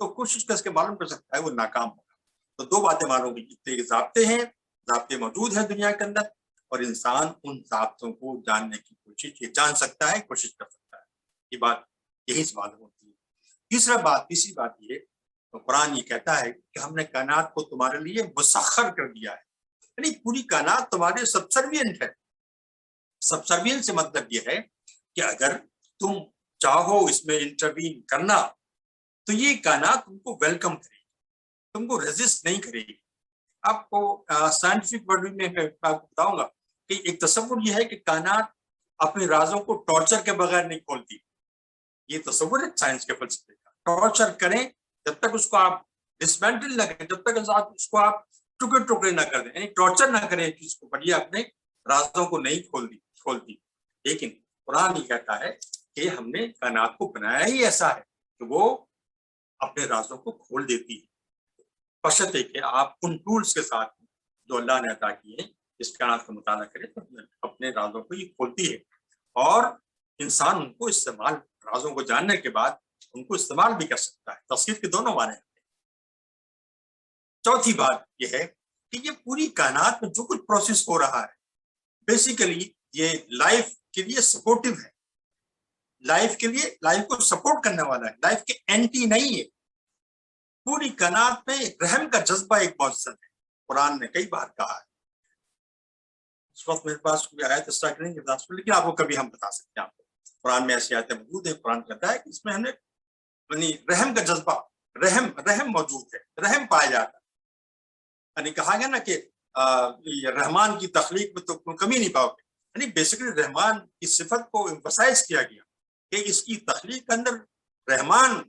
تو کوشش کر کے معلوم کر سکتا ہے وہ ناکام ہوگا. تو دو باتیں معلوم کی، جتنے ضابطے ہیں، ضابطے موجود ہیں دنیا کے اندر، اور انسان ان ضابطوں کو جاننے کی کوشش، یہ جان سکتا ہے، کوشش کر سکتا ہے. یہ بات یہی سوال ہوتی ہے. تیسری بات یہ، تو قرآن یہ کہتا ہے کہ ہم نے کائنات کو تمہارے لیے مسخر کر دیا ہے، یعنی پوری کائنات تمہارے سبسروینٹ ہے. سبسروینٹ سے مطلب یہ ہے کہ اگر تم چاہو اس میں انٹروین کرنا تو یہ کائنات تم کو ویلکم کرے گی، تم کو ریزسٹ نہیں کرے گی. آپ کو سائنٹیفک ورڈ میں میں آپ کو بتاؤں گا کہ ایک تصور یہ ہے کہ کائنات اپنے رازوں کو ٹارچر کے بغیر نہیں کھولتی. یہ تصور ہے سائنس کے فلسفے کا. ٹارچر کریں جب تک اس کو آپ ڈسمینٹل نہ کریں، جب تک اس کو آپ ٹکڑے ٹکڑے نہ کر دیں، یعنی ٹارچر نہ کریں چیز کو، بڑھیا اپنے رازوں کو نہیں کھولتی. لیکن قرآن یہ کہتا ہے کہ ہم نے کائنات کو بنایا ہی ایسا ہے کہ وہ اپنے رازوں کو کھول دیتی ہے، بشرطے کہ آپ ان ٹولز کے ساتھ جو اللہ نے عطا کیے ہیں اس کائنات کا مطالعہ کریں تو اپنے رازوں کو یہ کھولتی ہے، اور انسان ان کو استعمال، رازوں کو جاننے کے بعد ان کو استعمال بھی کر سکتا ہے. تصویر کے دونوں معنی ہیں. چوتھی بات یہ ہے کہ یہ پوری کائنات میں جو کچھ پروسیس ہو رہا ہے بیسیکلی یہ لائف کے لیے سپورٹو ہے، لائف کے لیے، لائف کو سپورٹ کرنے والا ہے، لائف کے اینٹی نہیں ہے. پوری کائنات میں رحم کا جذبہ ایک مؤثر ہے. قرآن نے کئی بار کہا ہے. اس وقت میرے پاس کوئی آیت اس طرح کی نہیں ہے، لیکن آپ کو کبھی ہم بتا سکتے ہیں. آپ کو قرآن میں ایسی آیتیں موجود ہیں. قرآن کہتا ہے کہ اس میں ہم نے یعنی رحم کا جذبہ، رحم موجود ہے، رحم پایا جاتا ہے. یعنی کہا گیا نا کہ رحمان کی تخلیق میں تو کمی نہیں پاؤ گے، یعنی بیسیکلی رحمان کی صفت کو ایمفسائز کیا گیا کہ اس کی تخلیق کے اندر رحمان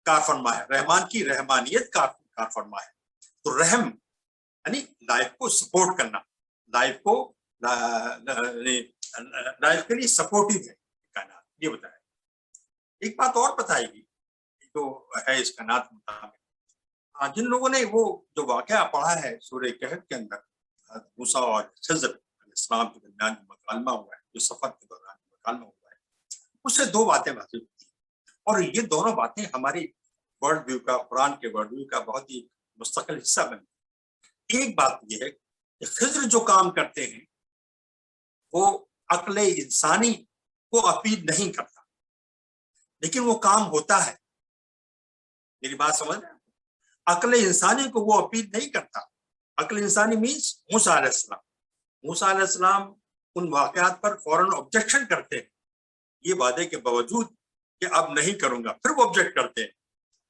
کار فرما ہے، رحمان کی رحمانیت کار فرما ہے. تو رحم یعنی لائف کو سپورٹ کرنا، لائف کو لائف کے لیے سپورٹو ہے کائنات. یہ بتایا. ایک بات اور بتائے گی جو ہے اس کائنات مطابق، جن لوگوں نے وہ جو واقعہ پڑھا ہے سورہ کہف کے اندر موسیٰ اور خضر علیہ السلام کے درمیان جو مکالمہ ہوا ہے، جو سفر کے دوران مکالمہ ہوا ہے، اس سے دو باتیں واضح ہوتی ہیں، اور یہ دونوں باتیں ہماری ورلڈ ویو کا، قرآن کے ورلڈ ویو کا بہت ہی مستقل حصہ بن گئی. ایک بات یہ ہے کہ خضر جو کام کرتے ہیں وہ عقل انسانی کو اپیل نہیں کرتا، لیکن وہ کام ہوتا ہے. میری بات سمجھ رہے ہیں؟ عقل انسانی کو وہ اپیل نہیں کرتا. عقل انسانی مینس موسیٰ علیہ السلام. موسیٰ علیہ السلام ان واقعات پر فوراً آبجیکشن کرتے ہیں، یہ وعدے کے باوجود کہ اب نہیں کروں گا، پھر وہ آبجیکٹ کرتے ہیں.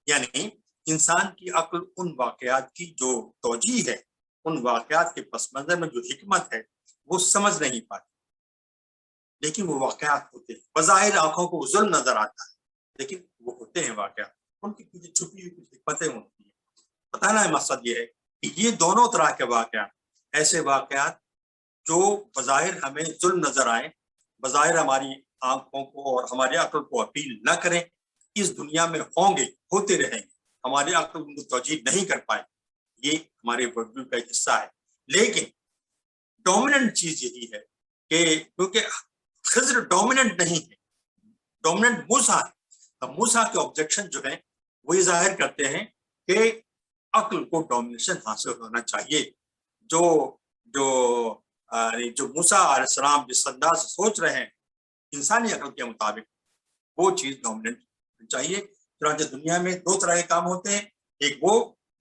یعنی انسان کی عقل ان واقعات کی جو توجیہ ہے، ان واقعات کے پس منظر میں جو حکمت ہے وہ سمجھ نہیں پاتی، لیکن وہ واقعات ہوتے ہیں. بظاہر آنکھوں کو ظلم نظر آتا ہے لیکن وہ ہوتے ہیں واقعات، ان کی کچھ چھپی ہوئی کچھ حکمتیں ہوتی ہیں. بتانا ہے مقصد یہ ہے کہ یہ دونوں طرح کے واقعات، ایسے واقعات جو بظاہر ہمیں ظلم نظر آئیں، بظاہر ہماری آنکھوں کو اور ہماری عقل کو اپیل نہ کریں، اس دنیا میں ہوں گے، ہوتے رہیں گے، ہماری عقل ان کو توجیہ نہیں کر پائے. یہ ہمارے ورڈ کا ایک حصہ ہے. لیکن ڈومیننٹ چیز یہی ہے کہ کیونکہ خضر ڈومیننٹ نہیں ہے، ڈومیننٹ موسیٰ ہے. اب موسیٰ کے آبجیکشن جو ہیں وہ یہ ظاہر کرتے ہیں کہ عقل کو ڈومینیشن حاصل ہونا چاہیے. جو جو جو موسیٰ علیہ السلام جس انداز سے سوچ رہے ہیں انسانی عقل کے مطابق، وہ چیز ڈومیننٹ چاہیے. چنانچہ دنیا میں دو طرح کے کام ہوتے ہیں، ایک وہ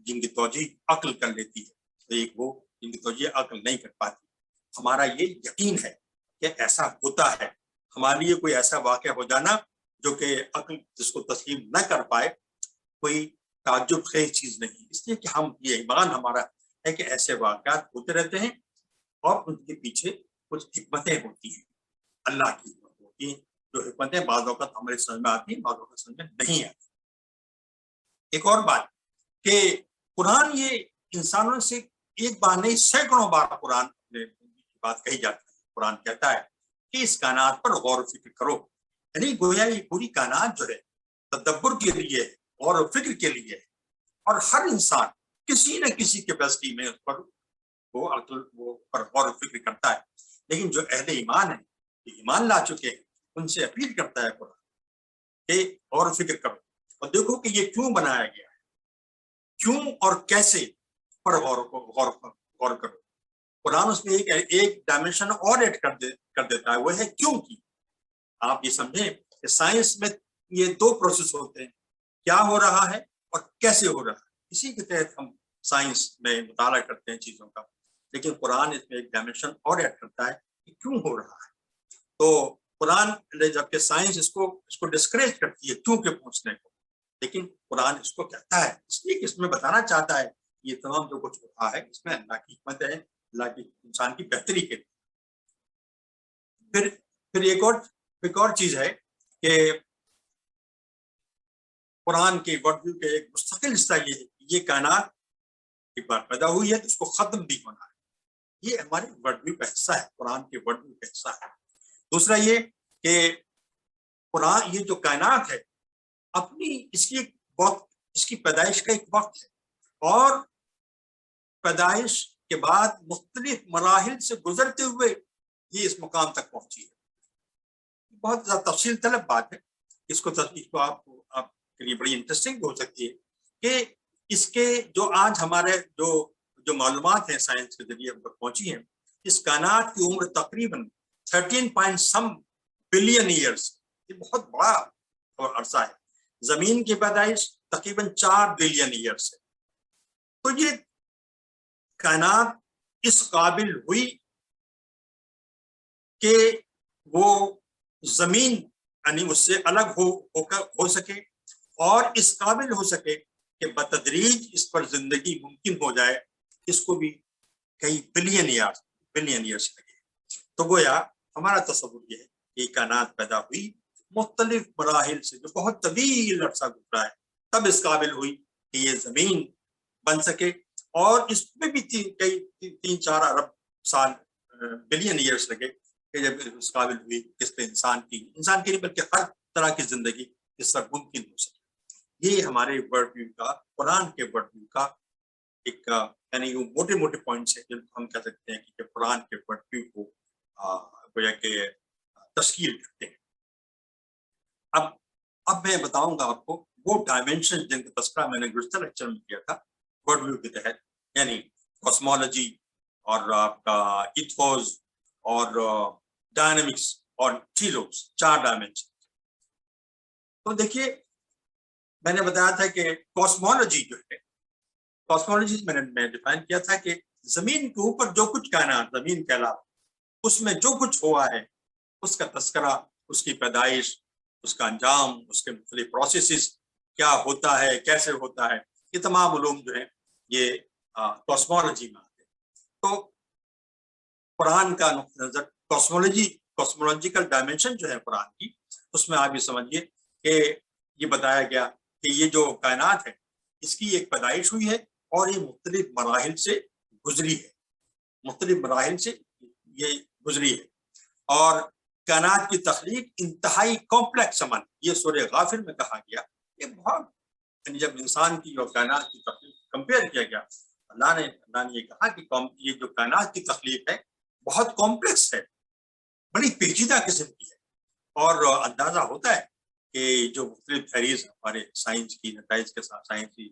جن کی توجیہ عقل کر لیتی ہے، ایک وہ جن کی توجیہ عقل نہیں کر پاتی. ہمارا یہ یقین ہے کہ ایسا ہوتا ہے. ہمارے لیے کوئی ایسا واقعہ ہو جانا جو کہ عقل جس کو تسلیم نہ کر پائے کوئی تعجب خیز چیز نہیں، اس لیے کہ ہم یہ ایمان ہمارا ہے کہ ایسے واقعات ہوتے رہتے ہیں اور ان کے پیچھے کچھ حکمتیں ہوتی ہیں، اللہ کی حکمت ہوتی ہیں، جو حکمتیں بعض اوقات ہمارے سمجھ میں آتی ہیں، بعض اوقات سمجھ میں نہیں آتی. ایک اور بات کہ قرآن یہ انسانوں سے ایک بار نہیں سینکڑوں بار قرآن میں بات کہی جاتی ہے. قرآن کہتا ہے کہ اس کائنات پر غور و فکر کرو، یعنی گویا یہ پوری کائنات جو ہے تدبر کے لیے، غور و فکر کے لیے، اور ہر انسان کسی نہ کسی کیپیسٹی میں اس پر وہ عقل وہ پر غور و فکر کرتا ہے. لیکن جو اہل ایمان ہیں، ایمان لا چکے ہیں، ان سے اپیل کرتا ہے قرآن کہ غور و فکر کرو اور دیکھو کہ یہ کیوں بنایا گیا ہے، کیوں اور کیسے پر غور کرو. قرآن اس میں ایک ڈائمینشن اور ایڈ کر دیتا ہے, وہ ہے کیوں کی. آپ یہ سمجھیں کہ سائنس میں یہ دو پروسیس ہوتے ہیں, کیا ہو رہا ہے اور کیسے ہو رہا ہے. اسی کے تحت ہم سائنس میں مطالعہ کرتے ہیں چیزوں کا, لیکن قرآن اس میں ایک ڈائمینشن اور ایڈ کرتا ہے کہ کیوں ہو رہا ہے. تو قرآن جبکہ سائنس اس کو ڈسکریج کرتی ہے کیوں کے پوچھنے کو, لیکن قرآن اس کو کہتا ہے, اس لیے کہ اس میں بتانا چاہتا ہے یہ تمام جو کچھ ہو رہا ہے اس میں اللہ کی حکمت ہے, اللہ کی انسان کی بہتری کے لیے. پھر ایک اور چیز ہے کہ قرآن کے ورڈ ویو کے ایک مستقل حصہ یہ ہے کہ یہ کائنات ایک بار پیدا ہوئی ہے تو اس کو ختم بھی ہونا ہے. یہ ہمارے ورڈ ویو کا حصہ ہے, قرآن کے ورڈ ویو کا حصہ ہے. دوسرا یہ کہ قرآن یہ جو کائنات ہے اپنی اس کی پیدائش کا ایک وقت ہے, اور پیدائش کے بعد مختلف مراحل سے گزرتے ہوئے یہ اس مقام تک پہنچی ہے. بہت زیادہ تفصیل طلب بات ہے, اس کو آپ کے لیے بڑی انٹرسٹنگ ہو سکتی ہے کہ اس کے جو آج ہمارے جو معلومات ہیں سائنس کے ذریعے ہم تک پہنچی ہیں, اس کائنات کی عمر تقریباً 13 بلین ایئرس, یہ بہت بڑا عرصہ ہے. زمین کی پیدائش تقریباً 4 بلین ایئرس ہے. تو یہ کائنات اس قابل ہوئی کہ وہ زمین یعنی اس سے الگ ہو سکے, اور اس قابل ہو سکے کہ بتدریج اس پر زندگی ممکن ہو جائے. اس کو بھی کئی بلین ایئرس لگے. تو گویا ہمارا تصور یہ ہے کہ کائنات پیدا ہوئی مختلف مراحل سے جو بہت طویل عرصہ گزرا ہے, تب اس قابل ہوئی کہ یہ زمین بن سکے, اور اس میں بھی 3-4 ارب سال بلین ایئرس لگے کہ جب اس قابل ہوئی اس پہ انسان کی نہیں بلکہ ہر طرح کی زندگی اس پر ممکن ہو سکے. یہ ہمارے ورڈ ویو کا, قرآن کے ورڈ ویو کا ایک یعنی موٹے پوائنٹس ہیں جن کو ہم کہہ سکتے ہیں کہ قرآن کے ورڈ ویو کو گویا کہ تشکیل کرتے ہیں. اب میں بتاؤں گا آپ کو وہ ڈائمینشن جن کا تذکرہ میں نے گزشتہ لیکچر میں کیا تھا ورڈ ویو کے تحت, یعنی کاسمولوجی اور آپ کا ایتھوس اور ڈائنامکس اور ٹیلوس, 4 ڈائمینشن. تو دیکھیے میں نے بتایا تھا کہ کاسمولوجی جو ہے, کاسمولوجی میں ڈیفائن کیا تھا کہ زمین کے اوپر جو کچھ کائنات زمین کے علاوہ اس میں جو کچھ ہوا ہے اس کا تذکرہ, اس کی پیدائش, اس کا انجام, اس کے مختلف پروسیسز کیا ہوتا ہے, کیسے ہوتا ہے, یہ تمام علوم جو ہیں یہ کاسمولوجی میں آتے ہیں. تو قرآن کا نقطہ نظر کاسمولوجیکل ڈائمینشن جو ہے قرآن کی, اس میں آپ یہ سمجھیے کہ یہ بتایا گیا کہ یہ جو کائنات ہے اس کی ایک پیدائش ہوئی ہے اور یہ مختلف مراحل سے گزری ہے, اور کائنات کی تخلیق انتہائی کمپلیکس عمل, یہ سورہ غافر میں کہا گیا. یہ بہت جب انسان کی اور کائنات کی تخلیق کمپیئر کیا گیا, اللہ نے یہ کہا کہ یہ جو کائنات کی تخلیق ہے بہت کمپلیکس ہے, بڑی پیچیدہ قسم کی ہے, اور اندازہ ہوتا ہے کہ جو مختلف تھیریز ہمارے سائنس کی نتائج کے ساتھ سائنسی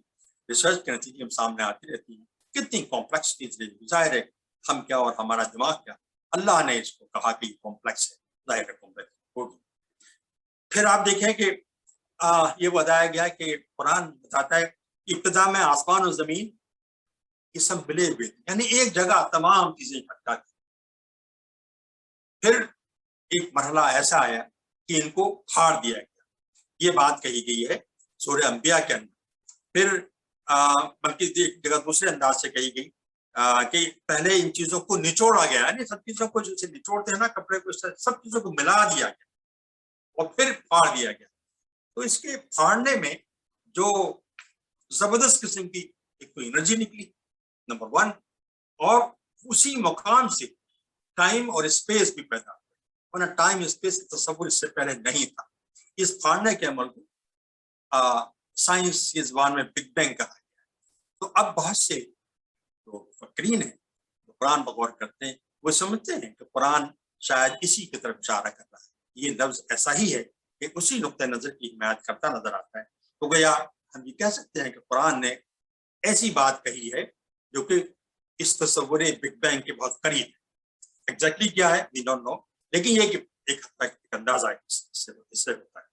ریسرچ کے نتیجے میں سامنے آتی رہتی ہیں, کتنی کمپلیکس چیز ہے. ظاہر ہے ہم کیا اور ہمارا دماغ کیا, اللہ نے اس کو کہا کہ کمپلیکس ہے, ظاہر ہے کمپلیکس ہوگی. پھر آپ دیکھیں کہ یہ بتایا گیا کہ قرآن بتاتا ہے کہ ابتدا میں آسمان اور زمین یہ سب ملے ہوئے تھے, یعنی ایک جگہ تمام چیزیں اکٹھا تھی. پھر ایک مرحلہ ایسا آیا کہ ان کو پھاڑ دیا گیا. یہ بات کہی گئی ہے سورہ انبیاء کے اندر. پھر بلکہ ایک جگہ دوسرے انداز سے کہی گئی کہ پہلے ان چیزوں کو نچوڑا گیا, یعنی سب چیزوں کو جیسے نچوڑتے ہیں نا کپڑے کو, سب چیزوں کو ملا دیا گیا اور پھر پھاڑ دیا گیا. تو اس کے پھاڑنے میں جو زبردست قسم کی ایک تو انرجی نکلی نمبر 1, اور اسی مقام سے ٹائم اور اسپیس بھی پیدا ہوا, ورنہ ٹائم اسپیس کا تصور اس سے پہلے نہیں تھا. اس پھاڑنے کے عمل کو سائنس کی زبان میں بگ بینگ کہا گیا. تو اب بہت سے جو مفکرین ہیں جو قرآن پر غور کرتے ہیں وہ سمجھتے ہیں کہ قرآن شاید اسی کی طرف اشارہ کر رہا ہے. یہ لفظ ایسا ہی ہے کہ اسی نقطۂ نظر کی حمایت کرتا نظر آتا ہے. تو گویا ہم یہ کہہ سکتے ہیں کہ قرآن نے ایسی بات کہی ہے جو کہ اس تصور بگ بینگ کے بہت قریب ہے. ایگزیکٹلی کیا ہے وی ڈونٹ نو، لیکن یہ کہ ایک حد تک ایک اندازہ اس سے ہوتا ہے.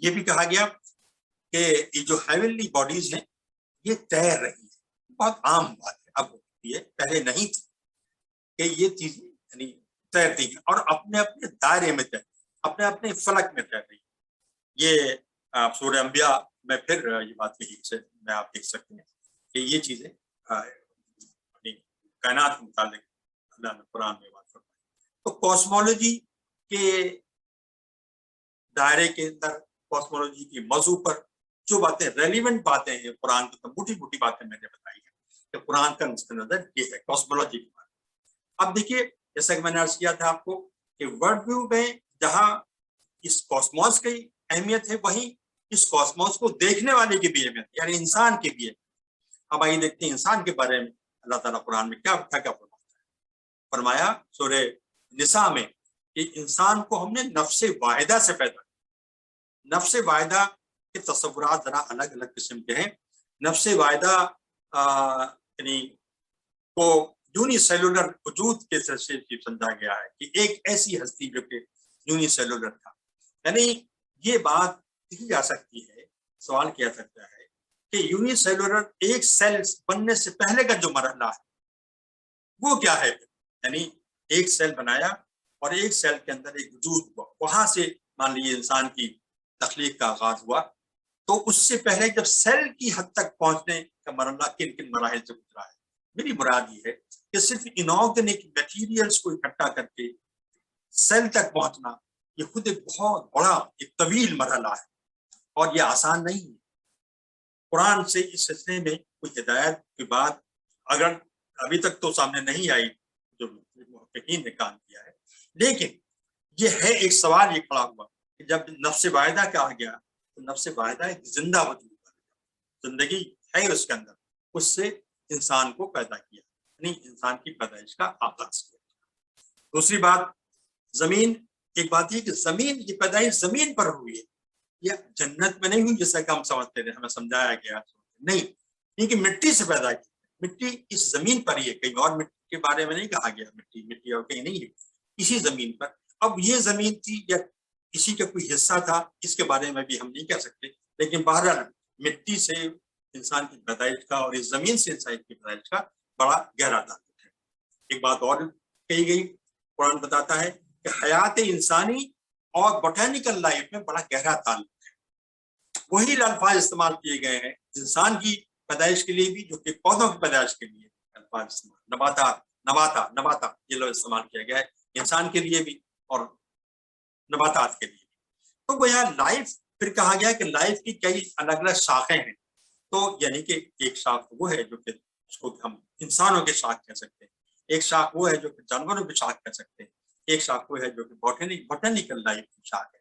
یہ بھی کہا گیا کہ یہ جو ہیونلی باڈیز ہیں یہ تیر رہی ہے. بہت عام بات ہے، اب ہوتی ہے، پہلے نہیں تھی کہ یہ چیزیں یعنی تیرتی ہیں اور اپنے اپنے دائرے میں تیر، اپنے اپنے فلک میں تیر رہی ہے. یہ سورہ انبیاء میں پھر یہ بات کہی سے میں آپ دیکھ سکتے ہیں کہ یہ چیزیں کائنات کے متعلق اللہ نے قرآن میں بات فرمائی. تو کوسمولوجی کے دائرے کے اندر، کوسمولوجی کی موضوع پر جو باتیں ریلیونٹ باتیں ہیں قرآن کی، تو موٹی موٹی باتیں میں نے بتائی ہیں کہ قرآن کا نقطۂ نظر یہ ہے کوسمولوجی کے بارے میں. اب دیکھیے جیسا کہ میں نے عرض کیا تھا آپ کو کہ ورلڈ ویو میں جہاں اس کوسموس کی اہمیت ہے، وہیں اس کوسموس کو دیکھنے والے کی بھی اہمیت، یعنی انسان کی بھی اہمیت. اب آئیے دیکھتے ہیں انسان کے بارے میں اللہ تعالیٰ قرآن میں کیا فرماتا ہے. فرمایا سورہ نساء میں کہ انسان کو ہم نے نفس واحدہ سے پیدا کیا. نفس واحدہ کے تصورات ذرا الگ الگ قسم کے ہیں. نفس واحدہ یعنی کو یونی سیلولر وجود کے سے سمجھا گیا ہے کہ ایک ایسی ہستی جو کہ یونی سیلولر تھا. یعنی یہ بات کہی جا سکتی ہے، سوال کیا سکتا ہے کہ یونی سیلولر ایک سیل بننے سے پہلے کا جو مرحلہ ہے وہ کیا ہے. یعنی ایک سیل بنایا اور ایک سیل کے اندر ایک وجود ہوا، وہاں سے مان لیجیے انسان کی تخلیق کا آغاز ہوا. تو اس سے پہلے جب سیل کی حد تک پہنچنے کا مرحلہ کن کن مراحل سے گزرا ہے. میری مراد یہ ہے کہ صرف انآرگینک میٹیریلز کو اکٹھا کر کے سیل تک پہنچنا یہ خود ایک بہت بڑا ایک طویل مرحلہ ہے اور یہ آسان نہیں ہے. قرآن سے اس سلسلے میں کوئی ہدایت کی بات اگر ابھی تک تو سامنے نہیں آئی جو محققین نے کام کیا ہے، لیکن یہ ہے ایک سوال یہ کھڑا ہوا کہ جب نفس واحدہ کہا گیا تو نفس واحدہ ایک زندہ وجود ہے، زندگی ہے اس کے اندر، اس سے انسان کو پیدا کیا، یعنی انسان کی پیدائش کا آغاز کیا. دوسری بات زمین، ایک بات یہ کہ زمین کی پیدائش زمین پر ہوئی ہے، یا جنت میں نہیں ہوئی جیسا کہ ہم سمجھتے تھے، ہمیں سمجھایا گیا نہیں، کیونکہ مٹی سے پیدا کی. مٹی اس زمین پر ہی ہے، کہیں اور مٹی کے بارے میں نہیں کہا گیا. مٹی اور کہیں نہیں ہے، اسی زمین پر. اب یہ زمین تھی یا کسی کا کوئی حصہ تھا اس کے بارے میں بھی ہم نہیں کہہ سکتے، لیکن بہرحال مٹی سے انسان کی پیدائش کا اور اس زمین سے انسان کی پیدائش کا بڑا گہرا تعلق ہے. ایک بات اور کہی گئی، قرآن بتاتا ہے کہ حیات انسانی اور بوٹینیکل لائف میں بڑا گہرا تعلق ہے. وہی الفاظ استعمال کیے گئے ہیں انسان کی پیدائش کے لیے بھی جو کہ پودوں کی پیدائش کے لیے الفاظ استعمال، نباتا یہ لفظ استعمال کیا گیا ہے انسان کے لیے بھی اور نباتات کے لیے بھی. تو وہ یہاں لائف پھر کہا گیا کہ لائف کی کئی الگ الگ شاخیں ہیں. تو یعنی کہ ایک شاخ وہ ہے جو کہ اس کو ہم انسانوں کے شاخ کہہ سکتے ہیں، ایک شاخ وہ ہے جو کہ جانوروں کے شاخ کہہ سکتے ہیں، ایک شاخ وہ ہے جو کہ بوٹینیکل لائف کی شاخ ہے.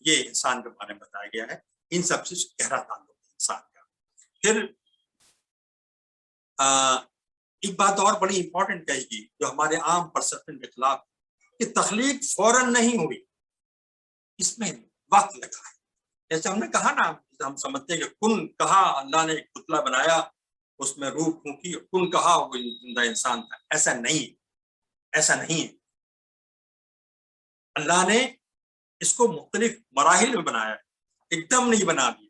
یہ انسان کے بارے میں بتایا گیا ہے. ان سب سے گہرا تعلق ہے انسان کا. پھر ایک بات اور بڑی امپورٹنٹ کہی گئی جو ہمارے عام پرسپشن کے خلاف، کہ تخلیق فوراً نہیں ہوئی، اس میں وقت لگا ہے. جیسے ہم نے کہا نا، ہم سمجھتے ہیں کہ کن کہا، اللہ نے ایک پتلا بنایا، اس میں روح پھونکی، کن کہا وہ زندہ انسان تھا. ایسا نہیں، ایسا نہیں ہے. اللہ نے اس کو مختلف مراحل میں بنایا ہے، ایک دم نہیں بنا دیا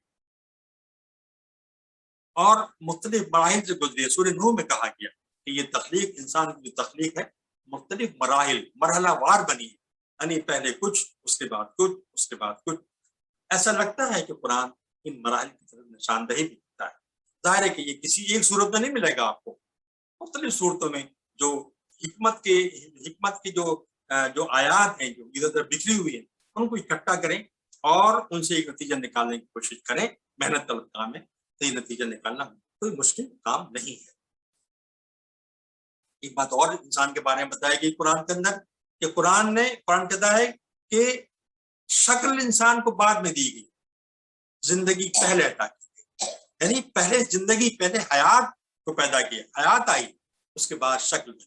اور مختلف مراحل سے گزری. سورہ نوح میں کہا گیا کہ یہ تخلیق، انسان کی طخلیق ہے مختلف مراحل، مرحلہ وار بنی ہے، یعنی پہلے کچھ، اس کے بعد کچھ، اس کے بعد کچھ. ایسا لگتا ہے کہ قرآن ان مراحل کی طرف نشاندہی بھی کرتا ہے. ظاہر ہے کہ یہ کسی ایک صورت میں نہیں ملے گا آپ کو، مختلف صورتوں میں جو حکمت کی جو آیات ہیں جو ادھر ادھر بکھری ہوئی ہیں ان کو اکٹھا کریں اور ان سے ایک نتیجہ نکالنے کی کوشش کریں. محنت طلب کام ہے، صحیح نتیجہ نکالنا کوئی مشکل کام نہیں ہے. ایک بات اور انسان کے بارے میں بتائی گئی قرآن کے اندر کہ قرآن کہتا ہے کہ شکل انسان کو بعد میں دی گئی، زندگی پہلے عطا کی گئی. یعنی پہلے زندگی، پہلے حیات کو پیدا کیا، حیات آئی، اس کے بعد شکل بنی.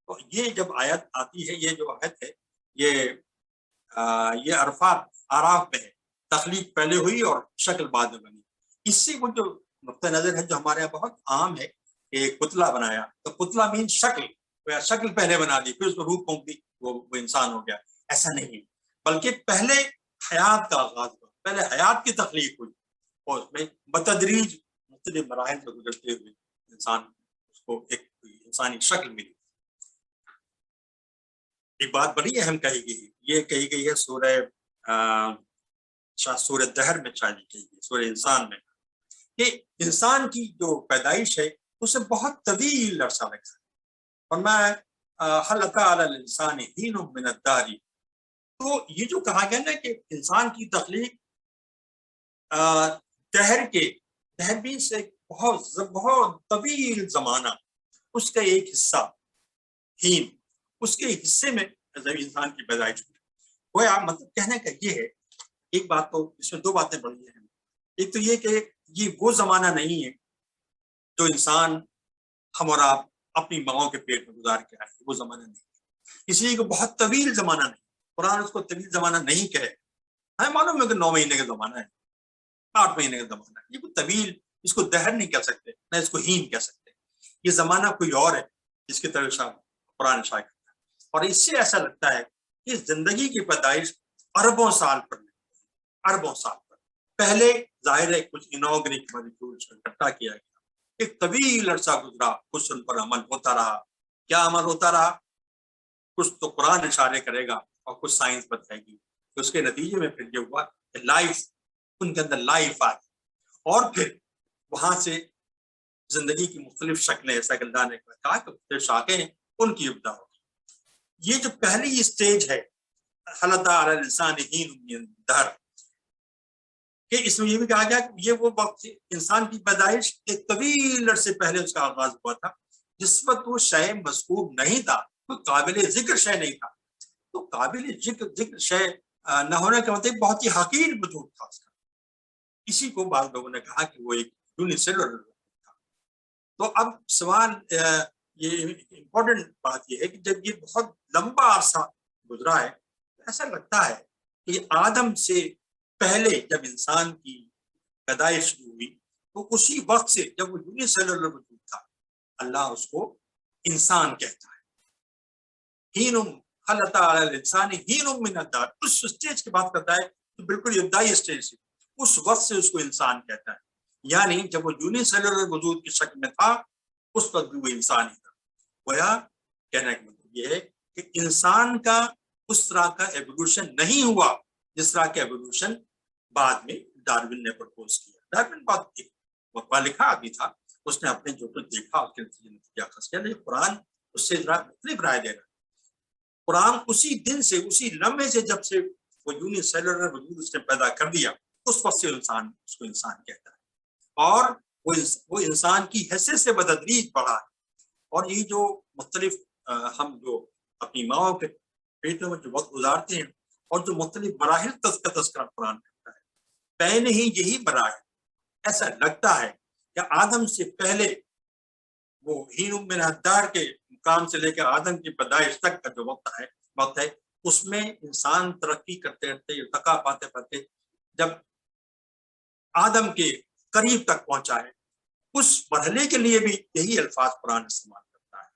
تو یہ جب آیت آتی ہے، یہ جو آیت ہے یہ عرفات آراف میں ہے، تخلیق پہلے ہوئی اور شکل بعد میں بنی. اس سے وہ جو نقطۂ نظر ہے جو ہمارے یہاں بہت عام ہے کہ ایک پتلا بنایا تو پتلا مین شکل، شکل پہلے بنا دی پھر اس کو روح پھونک دی وہ انسان ہو گیا. ایسا نہیں، بلکہ پہلے حیات کا آغاز ہوا، پہلے حیات کی تخلیق ہوئی اور اس میں بتدریج مختلف مراحل سے گزرتے ہوئے انسان اس کو ایک انسانی شکل ملی. ایک بات بڑی اہم کہی گئی، یہ کہی گئی ہے سورہ دہر میں شاید کہی گئی، سورہ انسان میں، کہ انسان کی جو پیدائش ہے اسے بہت طویل عرصہ لگتا ہے. اور میں حل علی الانسان حین من الدہر، تو یہ جو کہا گیا نا کہ انسان کی تخلیق دہر بھی سے بہت طویل زمانہ، اس کا ایک حصہ ہین، اس کے حصے میں انسان کی پیدائش ہوئی. گویا مطلب کہنے کا یہ ہے، ایک بات تو اس میں دو باتیں بڑی ہیں. ایک تو یہ کہ یہ وہ زمانہ نہیں ہے جو انسان ہم اور آپ اپنی ماؤں کے پیٹ میں گزار کے آئے، وہ زمانہ نہیں، اس لیے کہ بہت طویل زمانہ نہیں. قرآن اس کو طویل زمانہ نہیں کہے. ہمیں معلوم ہے کہ 9 مہینے کا زمانہ ہے، 8 مہینے کا زمانہ ہے، یہ کوئی طویل، اس کو دہر نہیں کہہ سکتے، نہ اس کو ہین کہہ سکتے. یہ زمانہ کوئی اور ہے جس کی طرف قرآن شائع کرتا ہے. اور اس سے ایسا لگتا ہے کہ زندگی کی پیدائش اربوں سال پر، اربوں سال پر پہلے ظاہر ہے کچھ انوگریک مالیکولز کو اکٹھا کیا گیا، ایک طویل عرصہ گزرا، کچھ ان پر عمل ہوتا رہا. کیا عمل ہوتا رہا؟ کچھ تو قرآن اشارے کرے گا اور کچھ سائنس بتائے گی. تو اس کے نتیجے میں پھر یہ ہوا کہ لائف، ان کے اندر لائف آئی، اور پھر وہاں سے زندگی کی مختلف شکلیں، ایسا کہ اللہ نے کہا کہ مختلف شاخیں ہیں، ان کی ابتدا ہوگی. یہ جو پہلی اسٹیج ہے حلت علی الانسان حین من الدہر، کہ اس میں یہ بھی کہا گیا کہ یہ وہ وقت انسان کی پیدائش ایک طویل عرصے پہلے اس کا آغاز ہوا تھا، جس وقت وہ شے مذکور نہیں تھا، کوئی قابل ذکر شے نہیں تھا. تو قابل ذکر شے نہ ہونے کا مطلب بہت ہی حقیر وجود تھا اس کا. اسی کو بعض لوگوں نے کہا کہ وہ ایک یونیسیلولر تھا. تو اب سوال یہ امپورٹنٹ بات یہ ہے کہ جب یہ بہت لمبا عرصہ گزرا ہے، ایسا لگتا ہے کہ آدم سے پہلے جب انسان کی پیدائش شروع ہوئی تو اسی وقت سے جب وہ یونیسیلولر وجود تھا، اللہ اس کو انسان کہتا ہے. ہین خلق علی الانسان حین من الدہر، اس سٹیج کی بات کرتا ہے تو بالکل ابتدائی سٹیج سے، اس وقت سے اس کو انسان کہتا ہے. یعنی جب وہ یونیسیلولر وجود کی شکل میں تھا اس وقت بھی وہ انسان ہی تھا. گویا کہنے کا مطلب یہ ہے کہ انسان کا اس طرح کا ایوولوشن نہیں ہوا جس طرح کا ایوولوشن بعد میں ڈارون نے پرپوز کیا. ڈارون بات لکھا بھی تھا، اس نے اپنے جو کچھ دیکھا اس کے نتیجہ خاص کیا، لیکن قرآن اس سے مختلف رائے دے رہا ہے. قرآن اسی دن سے، اسی لمحے سے جب سے وہ یونیسیلولر وجود اس نے پیدا کر دیا، اس وقت سے انسان اس کو انسان کہتا ہے. اور وہ انسان کی حیثیت سے بتدریج بڑھا ہے. اور یہ جو مختلف ہم جو اپنی ماؤں کے پیٹوں میں جو وقت گزارتے ہیں اور جو مختلف مراحل کا تذکرہ قرآن کرتا ہے، پہلے ہی یہی مراحل، ایسا لگتا ہے کہ آدم سے پہلے وہ ہین من الدہر کے مقام سے لے کر آدم کی پیدائش تک کا جو وقت ہے اس میں انسان ترقی کرتے کرتے ارتقا پاتے پاتے جب آدم کے قریب تک پہنچا ہے، اس مرحلے کے لیے بھی یہی الفاظ قرآن استعمال کرتا ہے.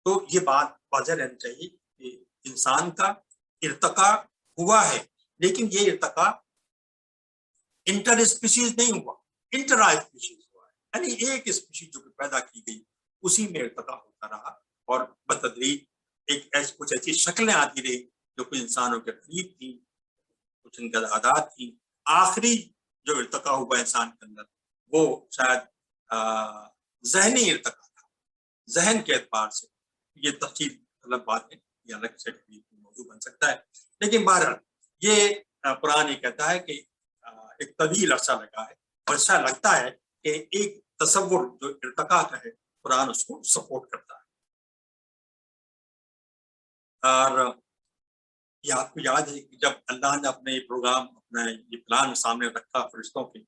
تو یہ بات واضح رہنی چاہیے کہ انسان کا ارتقا ہوا ہے، لیکن یہ ارتقا انٹر اسپیشیز نہیں ہوا، انٹر اسپیشیز ہوا ہے. یعنی ایک اسپیشیز جو پیدا کی گئی اسی میں ارتقا ہوتا رہا، اور بتدریج کچھ ایسی شکلیں آتی رہی جو کچھ انسانوں کے قریب تھیں، کچھ ان کے عادات تھیں. آخری جو ارتقا ہوا انسان کے اندر وہ شاید ذہنی ارتقا تھا، ذہن کے اعتبار سے. یہ تفصیل طلب بات ہے، یہ الگ سے موضوع بن سکتا ہے. لیکن بہرحال یہ قرآن یہ کہتا ہے کہ ایک طویل عرصہ لگا ہے، اور ایسا لگتا ہے کہ ایک تصور جو ارتقا کا ہے قرآن اس کو سپورٹ کرتا ہے. اور یہ آپ کو یاد ہے کہ جب اللہ نے اپنے پروگرام، اپنا یہ پلان سامنے رکھا فرشتوں کے،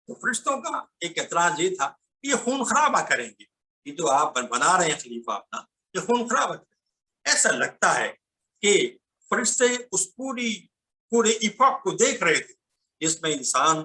تو فرشتوں کا ایک اعتراض یہ تھا کہ یہ خون خرابہ کریں گے، یہ جو آپ بنا رہے ہیں خلیفہ اپنا، یہ خون خرابہ کریں گے. ایسا لگتا ہے کہ فرشتے اس پورے افق کو دیکھ رہے تھے جس میں انسان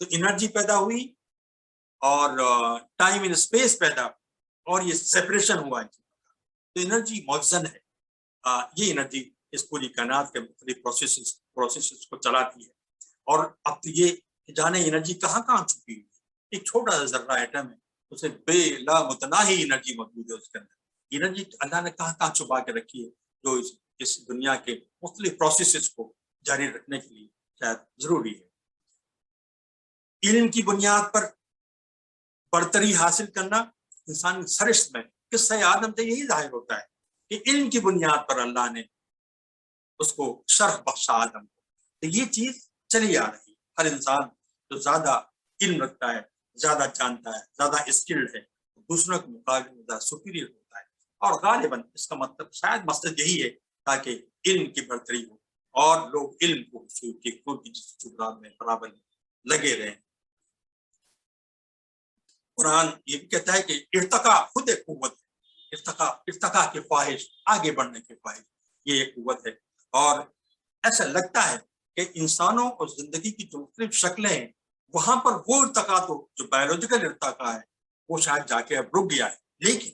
تو انرجی پیدا ہوئی اور ٹائم ان اسپیس پیدا اور یہ سیپریشن ہوا. تو انرجی موزن ہے. یہ انرجی اس پوری کائنات کے مختلف پروسیسز کو چلاتی ہے. اور اب تو یہ جانے انرجی کہاں کہاں چھپی ہوئی ہے. ایک چھوٹا سا ذرہ ایٹم ہے, اسے بے لامتناہی انرجی موجود ہے اس کے اندر. انرجی اللہ نے کہاں کہاں چھپا کے رکھی ہے, جو اس دنیا کے مختلف پروسیسز کو جاری رکھنے کے لیے شاید ضروری ہے. علم کی بنیاد پر برتری حاصل کرنا انسانی سرشت میں قصہ آدم سے یہی ظاہر ہوتا ہے کہ علم کی بنیاد پر اللہ نے اس کو شرف بخشا آدم کو. تو یہ چیز چلی آ رہی ہے. ہر انسان جو زیادہ علم رکھتا ہے, زیادہ جانتا ہے, زیادہ اسکلڈ ہے, دوسروں کے مقابلے میں زیادہ سپیریئر ہوتا ہے. اور غالباً اس کا مطلب شاید مقصد یہی ہے تاکہ علم کی برتری ہو اور لوگ علم کو میں برابر لگے رہیں. قرآن یہ بھی کہتا ہے کہ ارتقا خود ایک قوت ہے. ارتقا کی خواہش, آگے بڑھنے کی خواہش, یہ ایک قوت ہے. اور ایسا لگتا ہے کہ انسانوں اور زندگی کی جو مختلف شکلیں ہیں وہاں پر وہ ارتقا تو جو بایولوجیکل ارتقا ہے وہ شاید جا کے اب رک گیا ہے, لیکن